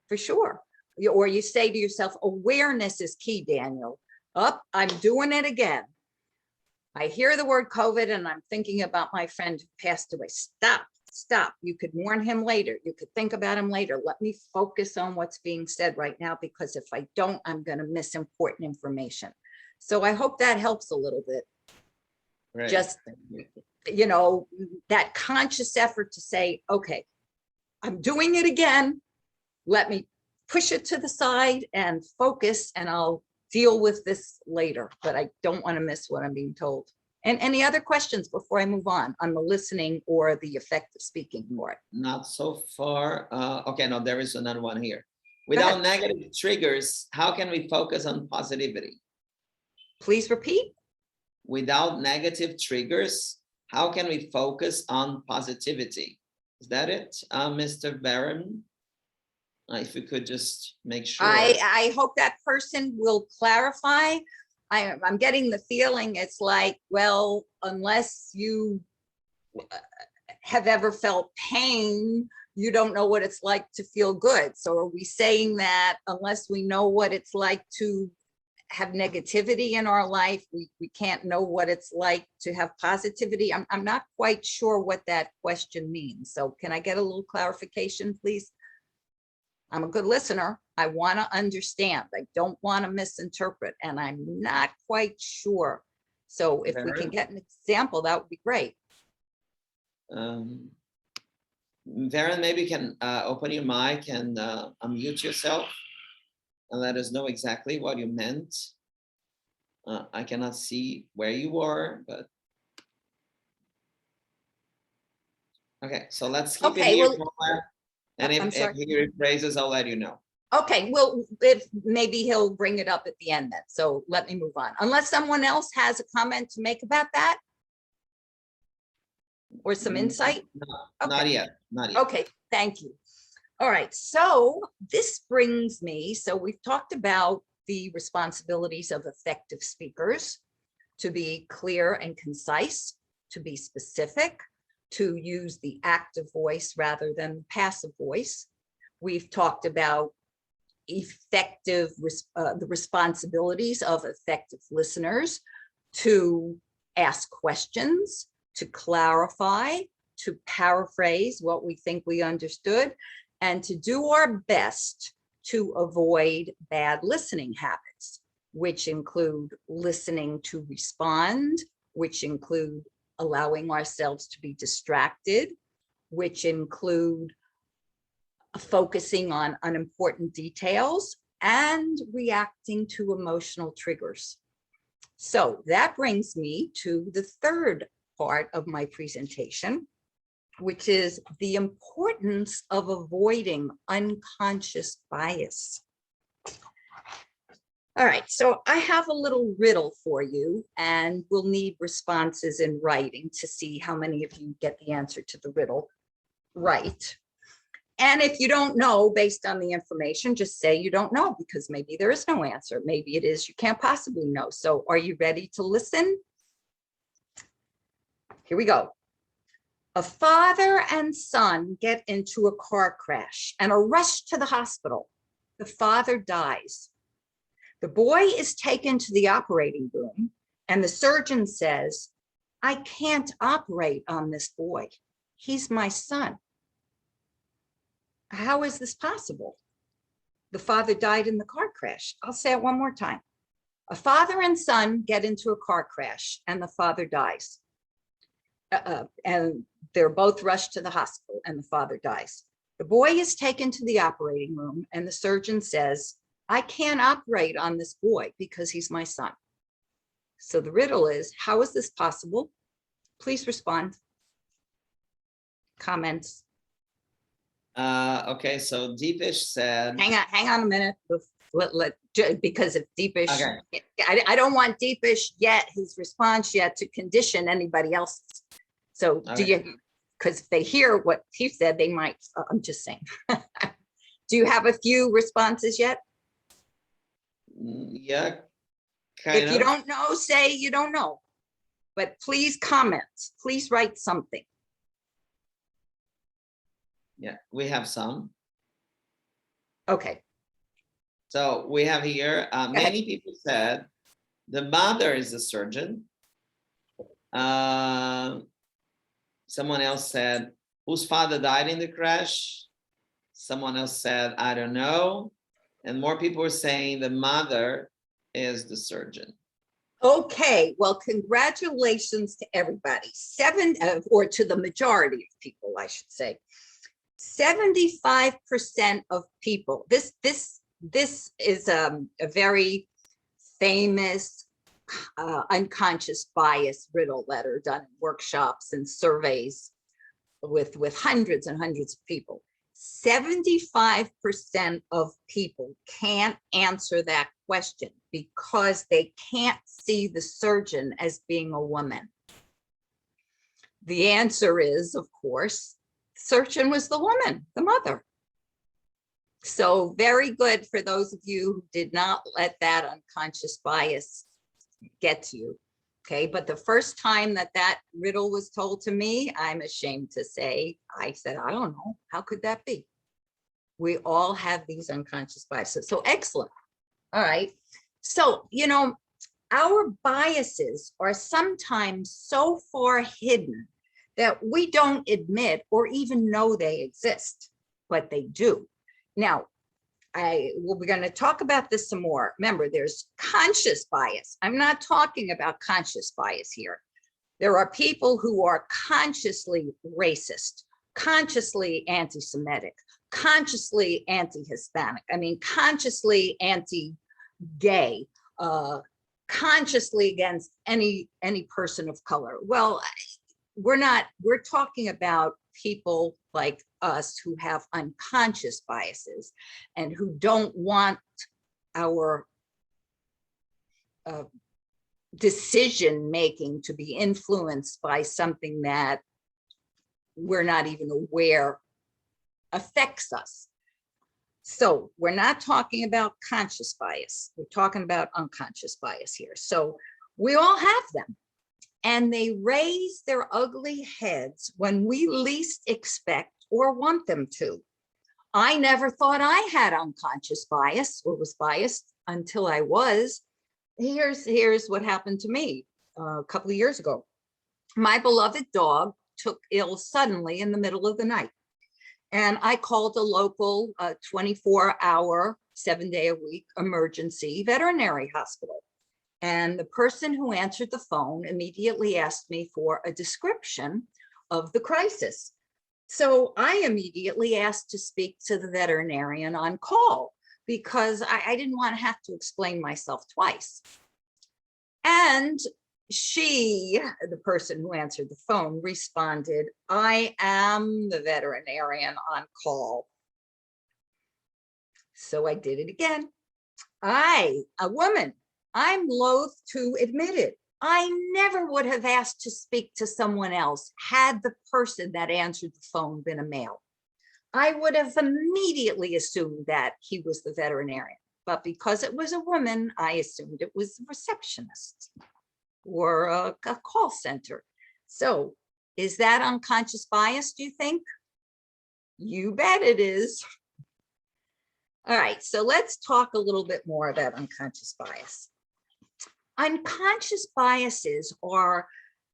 for sure. Or you say to yourself, awareness is key, Daniel. I'm doing it again. I hear the word COVID and I'm thinking about my friend who passed away. Stop. You could warn him later. You could think about him later. Let me focus on what's being said right now, because if I don't, I'm going to miss important information. So I hope that helps a little bit. Right. Just, that conscious effort to say, okay, I'm doing it again. Let me push it to the side and focus, and I'll deal with this later, but I don't want to miss what I'm being told. And any other questions before I move on the listening or the effective speaking part? Not so far. Okay, no, there is another one here. Without negative triggers, how can we focus on positivity? Please repeat. Without negative triggers, how can we focus on positivity? Is that it, Mr. Barron? If you could just make sure. I hope that person will clarify. I'm getting the feeling it's like, well, unless you have ever felt pain, you don't know what it's like to feel good. So are we saying that unless we know what it's like to have negativity in our life, we can't know what it's like to have positivity? I'm not quite sure what that question means. So can I get a little clarification, please? I'm a good listener. I want to understand. I don't want to misinterpret, and I'm not quite sure. So if we can get an example, that would be great. Varen, maybe you can open your mic and unmute yourself and let us know exactly what you meant. I cannot see where you are, but okay. So let's keep it here. And if he rephrases, I'll let you know. Okay, well, if maybe he'll bring it up at the end then. So let me move on. Unless someone else has a comment to make about that or some insight. No, not yet. Okay, thank you. All right, so this brings me, so we've talked about the responsibilities of effective speakers: to be clear and concise, to be specific, to use the active voice rather than passive voice. We've talked about the responsibilities of effective listeners: to ask questions, to clarify, to paraphrase what we think we understood, and to do our best to avoid bad listening habits, which include listening to respond, which include allowing ourselves to be distracted, which include focusing on unimportant details, and reacting to emotional triggers. So that brings me to the third part of my presentation, which is the importance of avoiding unconscious bias. All right, so I have a little riddle for you, and we'll need responses in writing to see how many of you get the answer to the riddle right. And if you don't know, based on the information, just say you don't know, because maybe there is no answer. Maybe it is, you can't possibly know. So are you ready to listen? Here we go. A father and son get into a car crash and are rushed to the hospital. The father dies. The boy is taken to the operating room, and the surgeon says, "I can't operate on this boy. He's my son." How is this possible? The father died in the car crash. I'll say it one more time. A father and son get into a car crash and the father dies. And they're both rushed to the hospital and the father dies. The boy is taken to the operating room and the surgeon says, "I can't operate on this boy because he's my son." So the riddle is, how is this possible? Please respond. Comments. Okay, so Deepish said. Hang on a minute. Because if Deepish, Okay. I don't want Deepish yet, his response yet, to condition anybody else's. So do you, Because if they hear what he said, they might, I'm just saying. Do you have a few responses yet? Yeah, kind If you of. don't know, say you don't know. But please comment, please write something. Yeah, we have some. Okay, So we have here, many people said the mother is the surgeon. Someone else said, whose father died in the crash? Someone else said, I don't know. And more people were saying the mother is the surgeon. okay, well, congratulations to everybody. Or to the majority of people, I should say. 75% of people, this is a very famous unconscious bias riddle letter done in workshops and surveys with hundreds and hundreds of people. 75% of people can't answer that question because they can't see the surgeon as being a woman. The answer is, of course, surgeon was the woman, the mother. So very good for those of you who did not let that unconscious bias get to you. Okay, but the first time that that riddle was told to me, I'm ashamed to say, I said, I don't know, how could that be? We all have these unconscious biases. So excellent. All right. So, you know, our biases are sometimes so far hidden that we don't admit or even know they exist, but they do. Now, we're going to talk about this some more. Remember, there's conscious bias. I'm not talking about conscious bias here. There are people who are consciously racist, consciously anti-Semitic, consciously anti-Hispanic. I mean, consciously anti-gay, consciously against any person of color. Well, we're talking about people like us who have unconscious biases and who don't want our decision making to be influenced by something that we're not even aware affects us. So we're not talking about conscious bias. We're talking about unconscious bias here. So we all have them. And they raise their ugly heads when we least expect or want them to. I never thought I had unconscious bias or was biased until I was. Here's what happened to me a couple of years ago. My beloved dog took ill suddenly in the middle of the night. And I called a local 24-hour, 7-day-a-week emergency veterinary hospital. And the person who answered the phone immediately asked me for a description of the crisis. So I immediately asked to speak to the veterinarian on call because I didn't want to have to explain myself twice. And she, the person who answered the phone, responded, I am the veterinarian on call. So I did it again. I, a woman, I'm loath to admit it. I never would have asked to speak to someone else had the person that answered the phone been a male. I would have immediately assumed that he was the veterinarian, but because it was a woman, I assumed it was a receptionist or a call center. So is that unconscious bias, do you think? You bet it is. All right, so let's talk a little bit more about unconscious bias. Unconscious biases are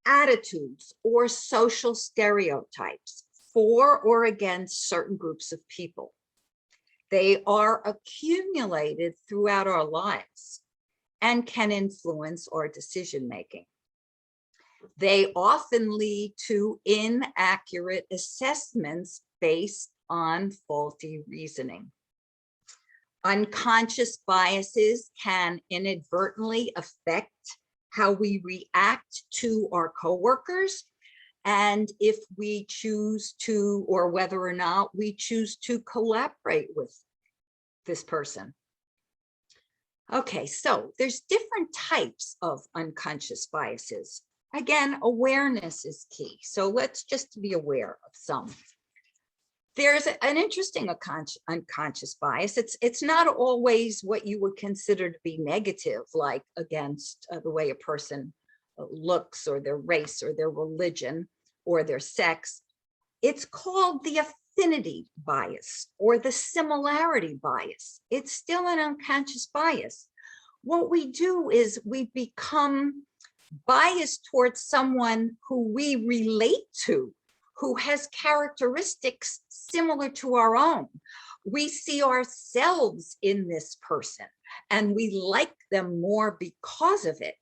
attitudes or social stereotypes for or against certain groups of people. They are accumulated throughout our lives and can influence our decision-making. They often lead to inaccurate assessments based on faulty reasoning. Unconscious biases can inadvertently affect how we react to our coworkers and if we choose to, or whether or not we choose to collaborate with this person. Okay, so there's different types of unconscious biases. Again, awareness is key. So let's just be aware of some. There's an interesting unconscious bias. It's not always what you would consider to be negative, like against the way a person looks or their race or their religion or their sex. It's called the affinity bias or the similarity bias. It's still an unconscious bias. What we do is we become biased towards someone who we relate to, who has characteristics similar to our own. We see ourselves in this person and we like them more because of it.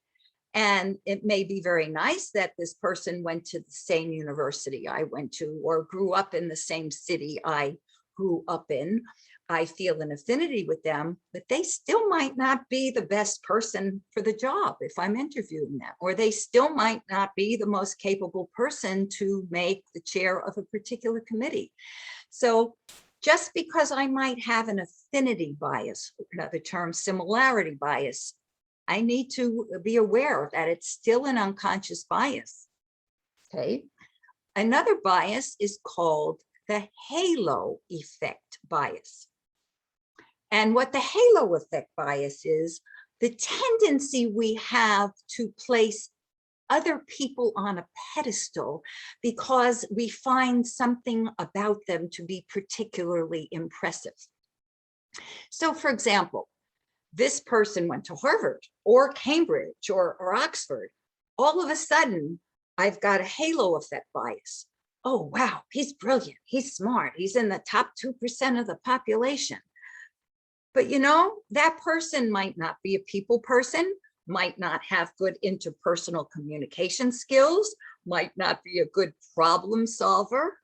And it may be very nice that this person went to the same university I went to or grew up in the same city I grew up in. I feel an affinity with them, but they still might not be the best person for the job if I'm interviewing them, or they still might not be the most capable person to make the chair of a particular committee. So just because I might have an affinity bias, another term, similarity bias, I need to be aware that it's still an unconscious bias. Okay. Another bias is called the halo effect bias. And what the halo effect bias is, the tendency we have to place other people on a pedestal because we find something about them to be particularly impressive. So for example, this person went to Harvard or Cambridge or Oxford. All of a sudden, I've got a halo effect bias. Oh, wow, he's brilliant, he's smart, he's in the top 2% of the population. But you know, that person might not be a people person, might not have good interpersonal communication skills, might not be a good problem solver.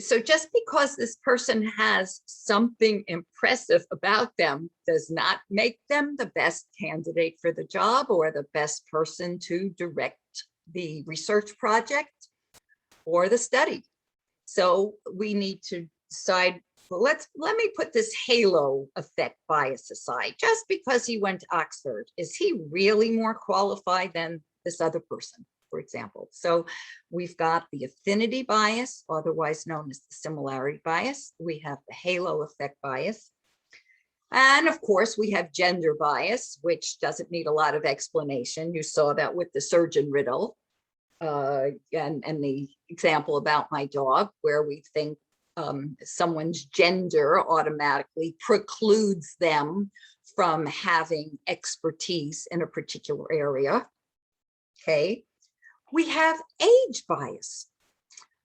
So just because this person has something impressive about them does not make them the best candidate for the job or the best person to direct the research project or the study. So we need to decide, well, let me put this halo effect bias aside. Just because he went to Oxford, is he really more qualified than this other person, for example? So we've got the affinity bias, otherwise known as the similarity bias. We have the halo effect bias. And of course, we have gender bias, which doesn't need a lot of explanation. You saw that with the surgeon riddle and the example about my dog, where we think someone's gender automatically precludes them from having expertise in a particular area. Okay. We have age bias.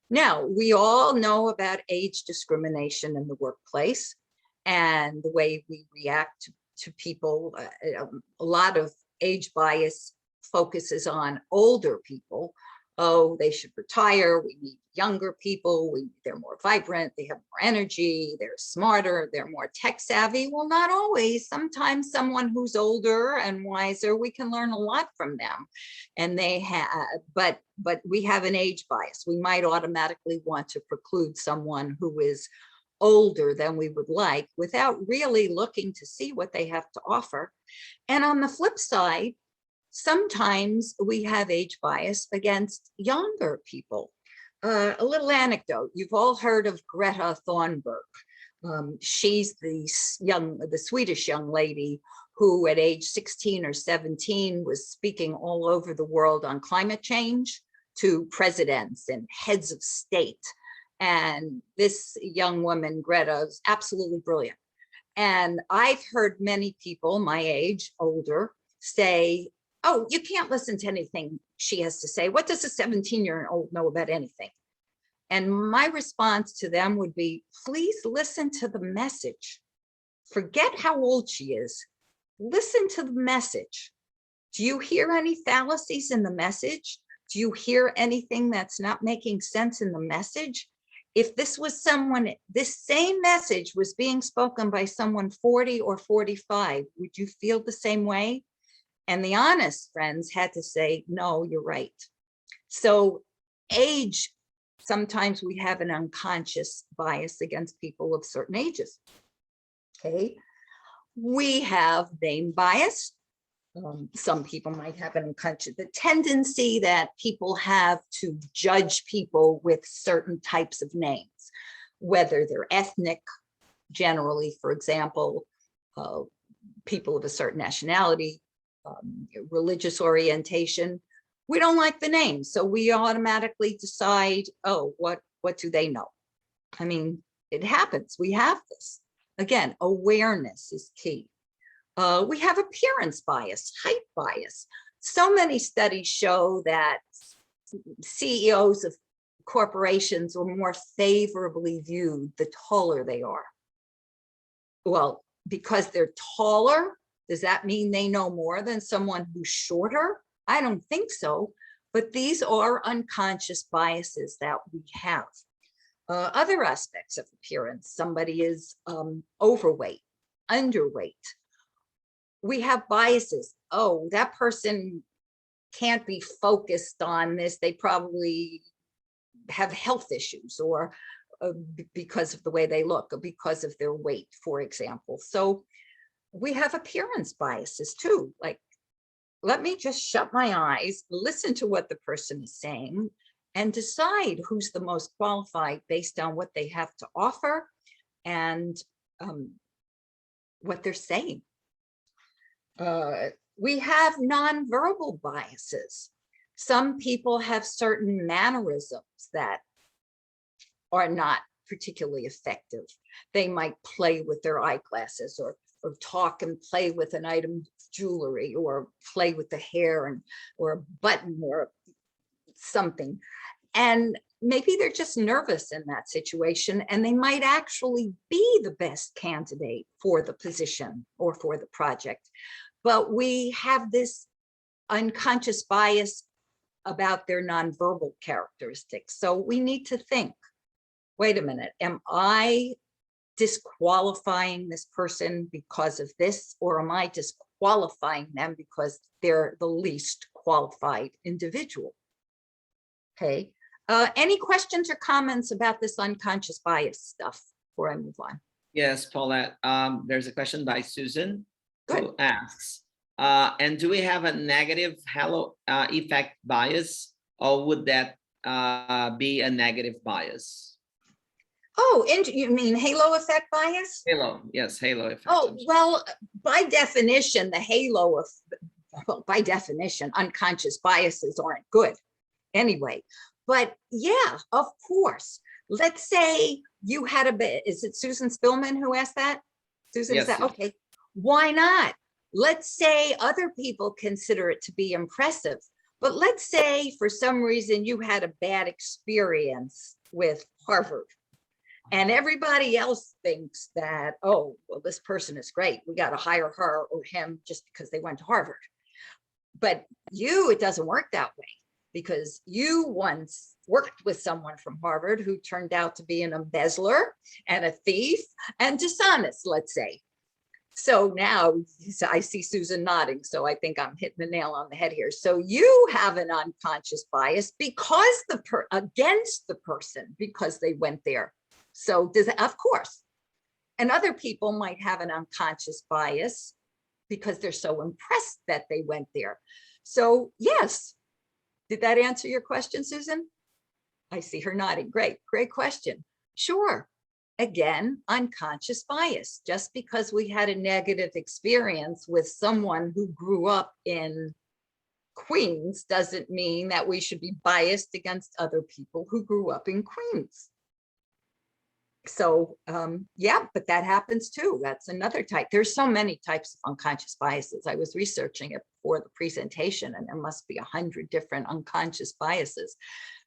Now, we all know about age discrimination in the workplace and the way we react to people. A lot of age bias focuses on older people. Oh, they should retire. We need younger people. They're more vibrant. They have more energy. They're smarter. They're more tech savvy. Well, not always. Sometimes someone who's older and wiser, we can learn a lot from them. And they have, but we have an age bias. We might automatically want to preclude someone who is older than we would like without really looking to see what they have to offer. And on the flip side, sometimes we have age bias against younger people. A little anecdote, you've all heard of Greta Thunberg. She's the Swedish young lady who at age 16 or 17 was speaking all over the world on climate change to presidents and heads of state. And this young woman, Greta, is absolutely brilliant. And I've heard many people my age, older, say, oh, you can't listen to anything she has to say. What does a 17-year-old know about anything? And my response to them would be, please listen to the message. Forget how old she is. Listen to the message. Do you hear any fallacies in the message? Do you hear anything that's not making sense in the message? If this was someone, this same message was being spoken by someone 40 or 45, would you feel the same way? And the honest friends had to say, no, you're right. So age, sometimes we have an unconscious bias against people of certain ages. Okay. We have name bias. Some people might have an unconscious, the tendency that people have to judge people with certain types of names, whether they're ethnic, generally, for example, people of a certain nationality, religious orientation. We don't like the name, so we automatically decide, oh, what do they know? I mean, it happens. We have this. Again, awareness is key. We have appearance bias, height bias. So many studies show that CEOs of corporations are more favorably viewed the taller they are. Well, because they're taller, does that mean they know more than someone who's shorter? I don't think so, but these are unconscious biases that we have. Other aspects of appearance, somebody is overweight, underweight. We have biases. Oh, that person can't be focused on this. They probably have health issues, or because of the way they look, or because of their weight, for example. So we have appearance biases too. Like, let me just shut my eyes, listen to what the person is saying, and decide who's the most qualified based on what they have to offer and what they're saying. We have nonverbal biases. Some people have certain mannerisms that are not particularly effective. They might play with their eyeglasses, or talk and play with an item of jewelry, or play with the hair, and or a button or something. And maybe they're just nervous in that situation, and they might actually be the best candidate for the position or for the project. But we have this unconscious bias about their nonverbal characteristics. So we need to think, wait a minute, am I disqualifying this person because of this, or am I disqualifying them because they're the least qualified individual? Okay. Any questions or comments about this unconscious bias stuff before I move on? Yes, Paulette. There's a question by Susan Good. who asks, and do we have a negative halo effect bias, or would that be a negative bias? Oh, and you mean halo effect bias? Halo, yes, halo effect. Oh, well, by definition, the halo of, well, by definition, unconscious biases aren't good anyway. But yeah, of course. Let's say you had a bit, is it Susan Spillman who asked that? Susan, Yes, is that yes. okay? Why not? Let's say other people consider it to be impressive, but let's say for some reason you had a bad experience with Harvard, and everybody else thinks that, oh, well, this person is great, we got to hire her or him just because they went to Harvard. But you, it doesn't work that way, because you once worked with someone from Harvard who turned out to be an embezzler and a thief and dishonest, let's say. So now I see Susan nodding, so I think I'm hitting the nail on the head here. So you have an unconscious bias because against the person because they went there. So does it, of course. And other people might have an unconscious bias because they're so impressed that they went there. So yes. Did that answer your question, Susan? I see her nodding. Great, great question. Sure. Again, unconscious bias. Just because we had a negative experience with someone who grew up in Queens doesn't mean that we should be biased against other people who grew up in Queens. So yeah, but that happens too. That's another type. There's so many types of unconscious biases. I was researching it before the presentation, and there must be 100 different unconscious biases.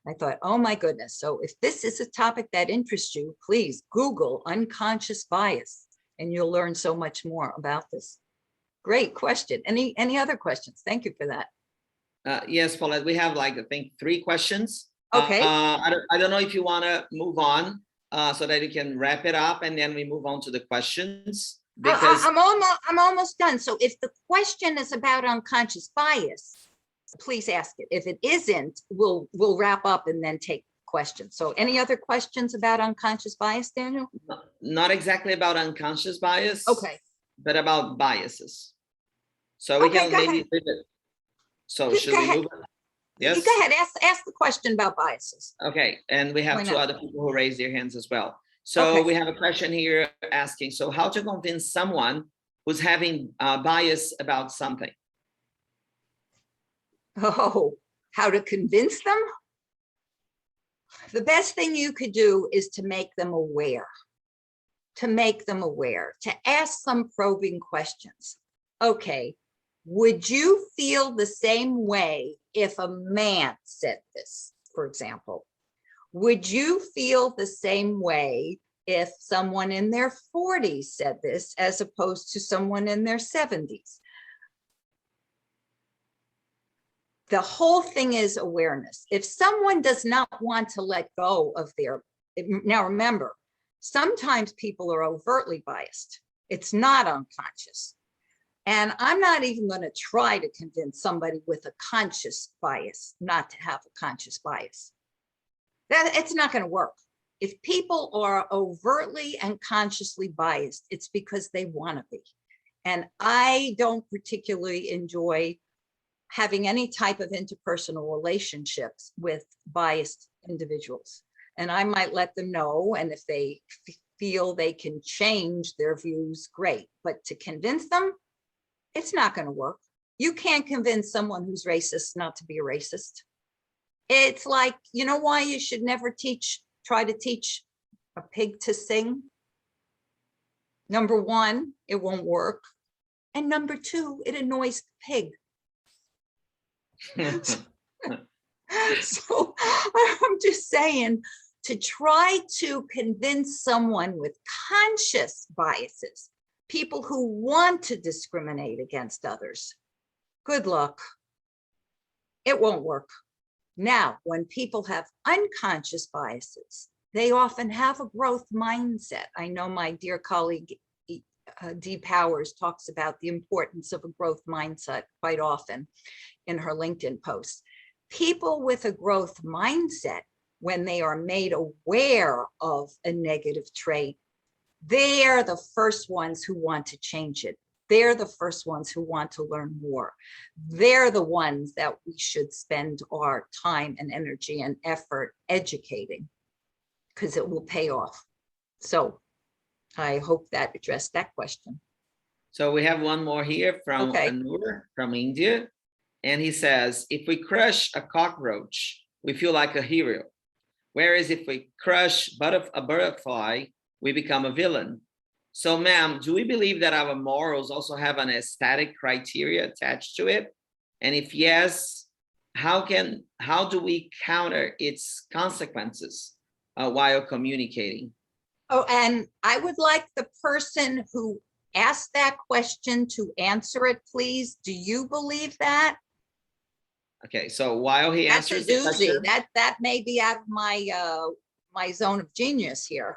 I thought, oh my goodness. So if this is a topic that interests you, please Google unconscious bias, and you'll learn so much more about this. Great question. Any other questions? Thank you for that. Yes, Paulette, we have like, I think 3 questions. Okay. I don't know if you want to move on so that you can wrap it up, and then we move on to the questions. Because I'm almost done. So if the question is about unconscious bias, please ask it. If it isn't, we'll wrap up and then take questions. So any other questions about unconscious bias, Daniel? not exactly about unconscious bias. Okay. But about biases. So we Okay, can go maybe ahead. leave it. So Go should we ahead. move on? Yes. Go ahead, ask the question about biases. Okay, and we have Why two not? other people who raised their hands as well. So Okay. we have a question here asking, so how to convince someone who's having bias about something? Oh, how to convince them? The best thing you could do is to make them aware. To ask some probing questions. Okay, would you feel the same way if a man said this, for example? Would you feel the same way if someone in their 40s said this as opposed to someone in their 70s? The whole thing is awareness. If someone does not want to let go of their, now remember, sometimes people are overtly biased. It's not unconscious. And I'm not even going to try to convince somebody with a conscious bias not to have a conscious bias. It's not going to work. If people are overtly and consciously biased, it's because they want to be. And I don't particularly enjoy having any type of interpersonal relationships with biased individuals. And I might let them know, and if they feel they can change their views, great. But to convince them, it's not going to work. You can't convince someone who's racist not to be a racist. It's like, you know why you should never try to teach a pig to sing? Number one, it won't work. And number two, it annoys the pig. So I'm just saying, to try to convince someone with conscious biases, people who want to discriminate against others, good luck. It won't work. Now, when people have unconscious biases, they often have a growth mindset. I know my dear colleague, Dee Powers, talks about the importance of a growth mindset quite often in her LinkedIn posts. People with a growth mindset, when they are made aware of a negative trait, they're the first ones who want to change it. They're the first ones who want to learn more. They're the ones that we should spend our time and energy and effort educating, because it will pay off. So I hope that addressed that question. So we have one more here from Anur from India. And he says, if we crush a cockroach, we feel like a hero. Whereas if we crush a butterfly, we become a villain. So ma'am, do we believe that our morals also have an aesthetic criteria attached to it? And if yes, how do we counter its consequences while communicating? Oh, and I would like the person who asked that question to answer it, please. Do you believe that? Okay, so while he answers the question, that may be out of my zone of genius here.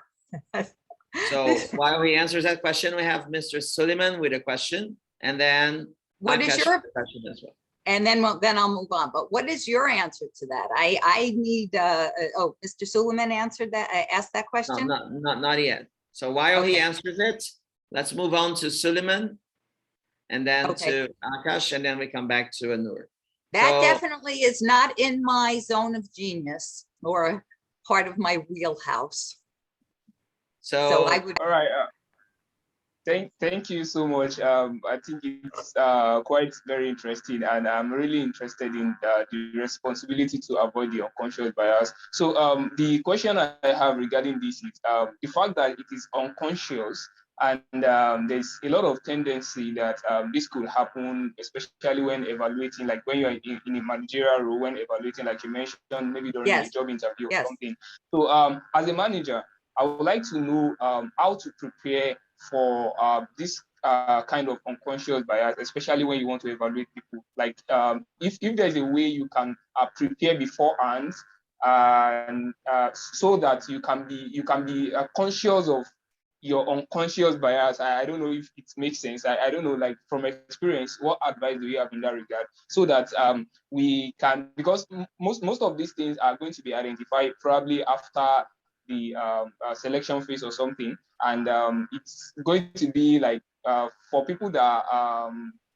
So while he answers that question, we have Mr. Suleiman with a question, and then what is your question as well? And then I'll move on. But what is your answer to that? I need. Oh, Mr. Suleiman answered that. I asked that question. No, not yet. So while he answers it, let's move on to Suleiman, and then to Akash, and then we come back to Anur. That definitely is not in my zone of genius or part of my wheelhouse. So I would. All right. Thank you so much. I think it's quite very interesting, and I'm really interested in the responsibility to avoid the unconscious bias. So the question I have regarding this is the fact that it is unconscious, and there's a lot of tendency that this could happen, especially when evaluating, like when you're in a managerial role, when evaluating, like you mentioned, maybe during a job interview or something. So as a manager, I would like to know how to prepare for this kind of unconscious bias, especially when you want to evaluate people. Like if there's a way you can prepare beforehand, and so that you can be conscious of your unconscious bias. I don't know if it makes sense. I don't know, like from experience, what advice do you have in that regard, so that we can, because most of these things are going to be identified probably after the selection phase or something, and it's going to be like for people that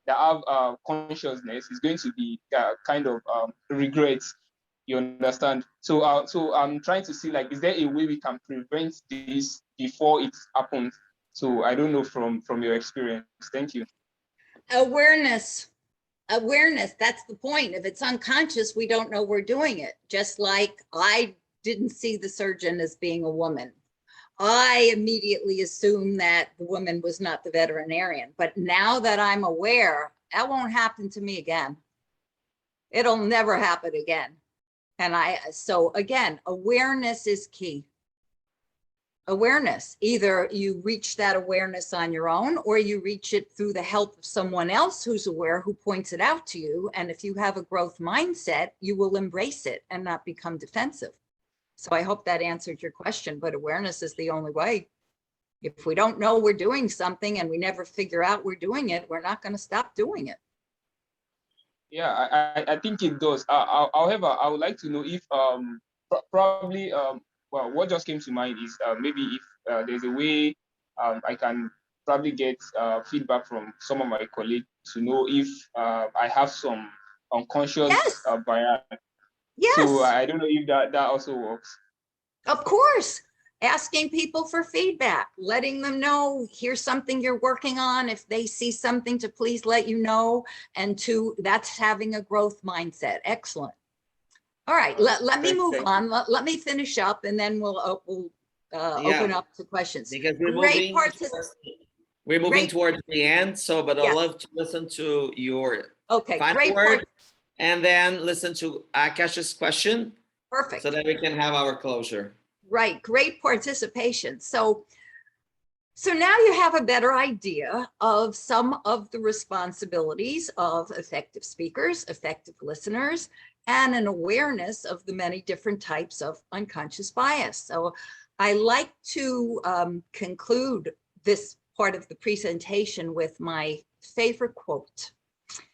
that have consciousness is going to be kind of regrets. You understand? So I'm trying to see, like, is there a way we can prevent this before it happens? So I don't know from your experience. Thank you. Awareness. Awareness, that's the point. If it's unconscious, we don't know we're doing it. Just like I didn't see the surgeon as being a woman. I immediately assumed that the woman was not the veterinarian. But now that I'm aware, that won't happen to me again. It'll never happen again. And so again, awareness is key. Awareness, either you reach that awareness on your own, or you reach it through the help of someone else who's aware, who points it out to you. And if you have a growth mindset, you will embrace it and not become defensive. So I hope that answered your question, but awareness is the only way. If we don't know we're doing something and we never figure out we're doing it, we're not going to stop doing it. Yeah, I think it does. However, I would like to know if probably well, what just came to mind is maybe if there's a way I can probably get feedback from some of my colleagues to know if I have some unconscious Yes. bias. Yes. So I don't know if that also works. Of course. Asking people for feedback, letting them know here's something you're working on. If they see something, to please let you know. And that's having a growth mindset. Excellent. All right, let me move on. Let me finish up, and then we'll open up to questions. Because we're Great moving towards the end. So, but I'd Yes. love to listen to your final great word, and then listen to Akash's question, Perfect. so that we can have our closure. Right, great participation. So now you have a better idea of some of the responsibilities of effective speakers, effective listeners, and an awareness of the many different types of unconscious bias. So I like to conclude this part of the presentation with my favorite quote.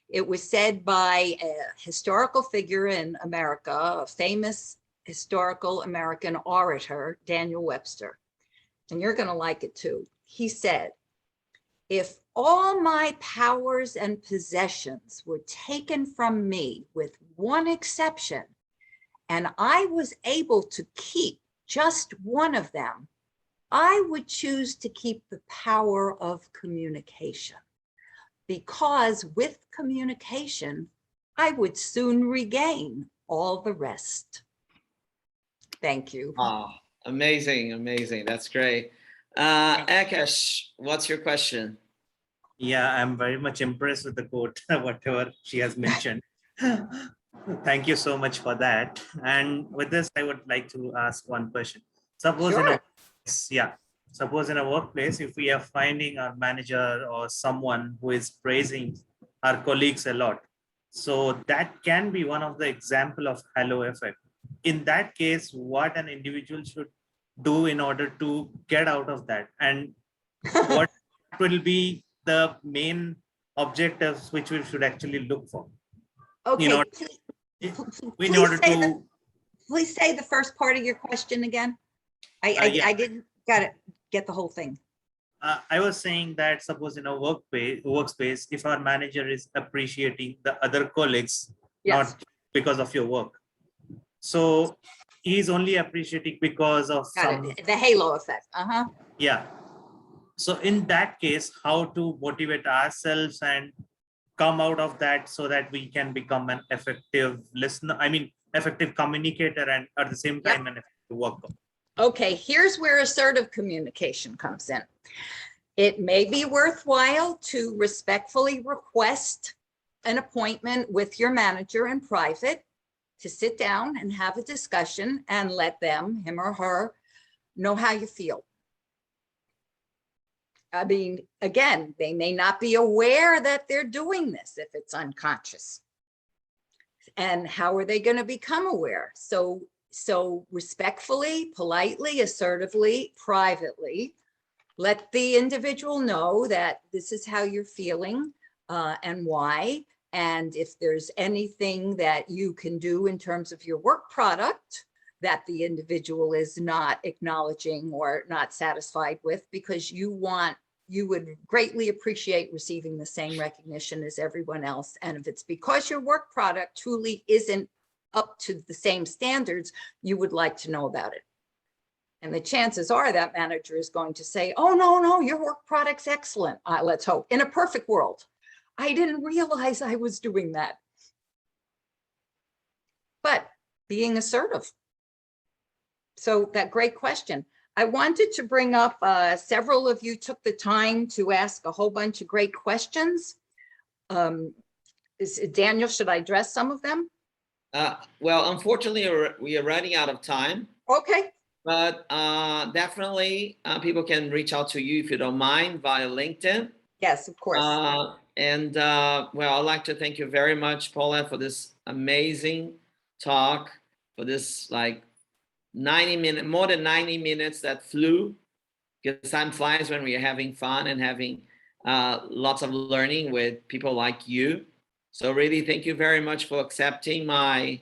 It was said by a historical figure in America, a famous historical American orator, Daniel Webster. And you're going to like it too. He said, "If all my powers and possessions were taken from me with one exception, and I was able to keep just one of them, I would choose to keep the power of communication, because with communication, I would soon regain all the rest." Thank you. Oh, amazing, amazing. That's great. Akash, what's your question? Yeah, I'm very much impressed with the quote, whatever she has mentioned. Thank you so much for that. And with this, I would like to ask one question. Suppose in a workplace, if we are finding our manager or someone who is praising our colleagues a lot, so that can be one of the example of halo effect. In that case, what an individual should do in order to get out of that, and what will be the main objectives which we should actually look for? Okay, please say the first part of your question again. I didn't get the whole thing. I was saying that suppose in a workspace, if our manager is appreciating the other colleagues, Yes. not because of your work, so he's only appreciating because of the halo effect. Yeah. So in that case, how to motivate ourselves and come out of that so that we can become an effective listener, effective communicator, and at the same time an effective worker. Okay, here's where assertive communication comes in. It may be worthwhile to respectfully request an appointment with your manager in private, to sit down and have a discussion and let them, him or her, know how you feel. I mean, again, they may not be aware that they're doing this if it's unconscious. And how are they going to become aware? So respectfully, politely, assertively, privately, let the individual know that this is how you're feeling and why. And if there's anything that you can do in terms of your work product that the individual is not acknowledging or not satisfied with, because you want you would greatly appreciate receiving the same recognition as everyone else. And if it's because your work product truly isn't up to the same standards, you would like to know about it. And the chances are that manager is going to say, oh, no, your work product's excellent. Let's hope. In a perfect world, I didn't realize I was doing that. But being assertive. So that great question. I wanted to bring up, several of you took the time to ask a whole bunch of great questions. Daniel, should I address some of them? Well, unfortunately, we are running out of time. Okay. But definitely people can reach out to you if you don't mind via LinkedIn. Yes, of course. Well, I'd like to thank you very much, Paulette, for this amazing talk, for this like 90-minute, more than 90 minutes that flew, because time flies when we are having fun and having lots of learning with people like you. So really, thank you very much for accepting my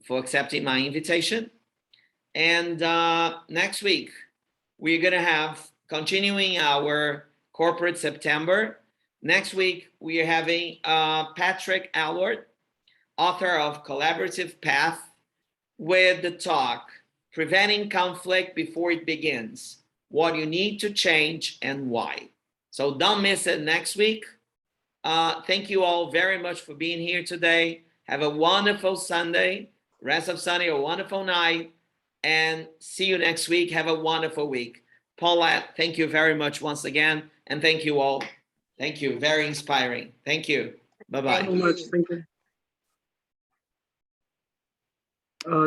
invitation. And next week, we're going to have, continuing our corporate September. Next week, we are having Patrick Allward, author of Collaborative Path, with the talk, Preventing Conflict Before It Begins, What You Need to Change and Why. So don't miss it next week. Thank you all very much for being here today. Have a wonderful Sunday, rest of Sunday, a wonderful night. And see you next week. Have a wonderful week. Paulette, thank you very much once again. And thank you all. Thank you. Very inspiring. Thank you. Bye-bye. Thank you so much. Thank you.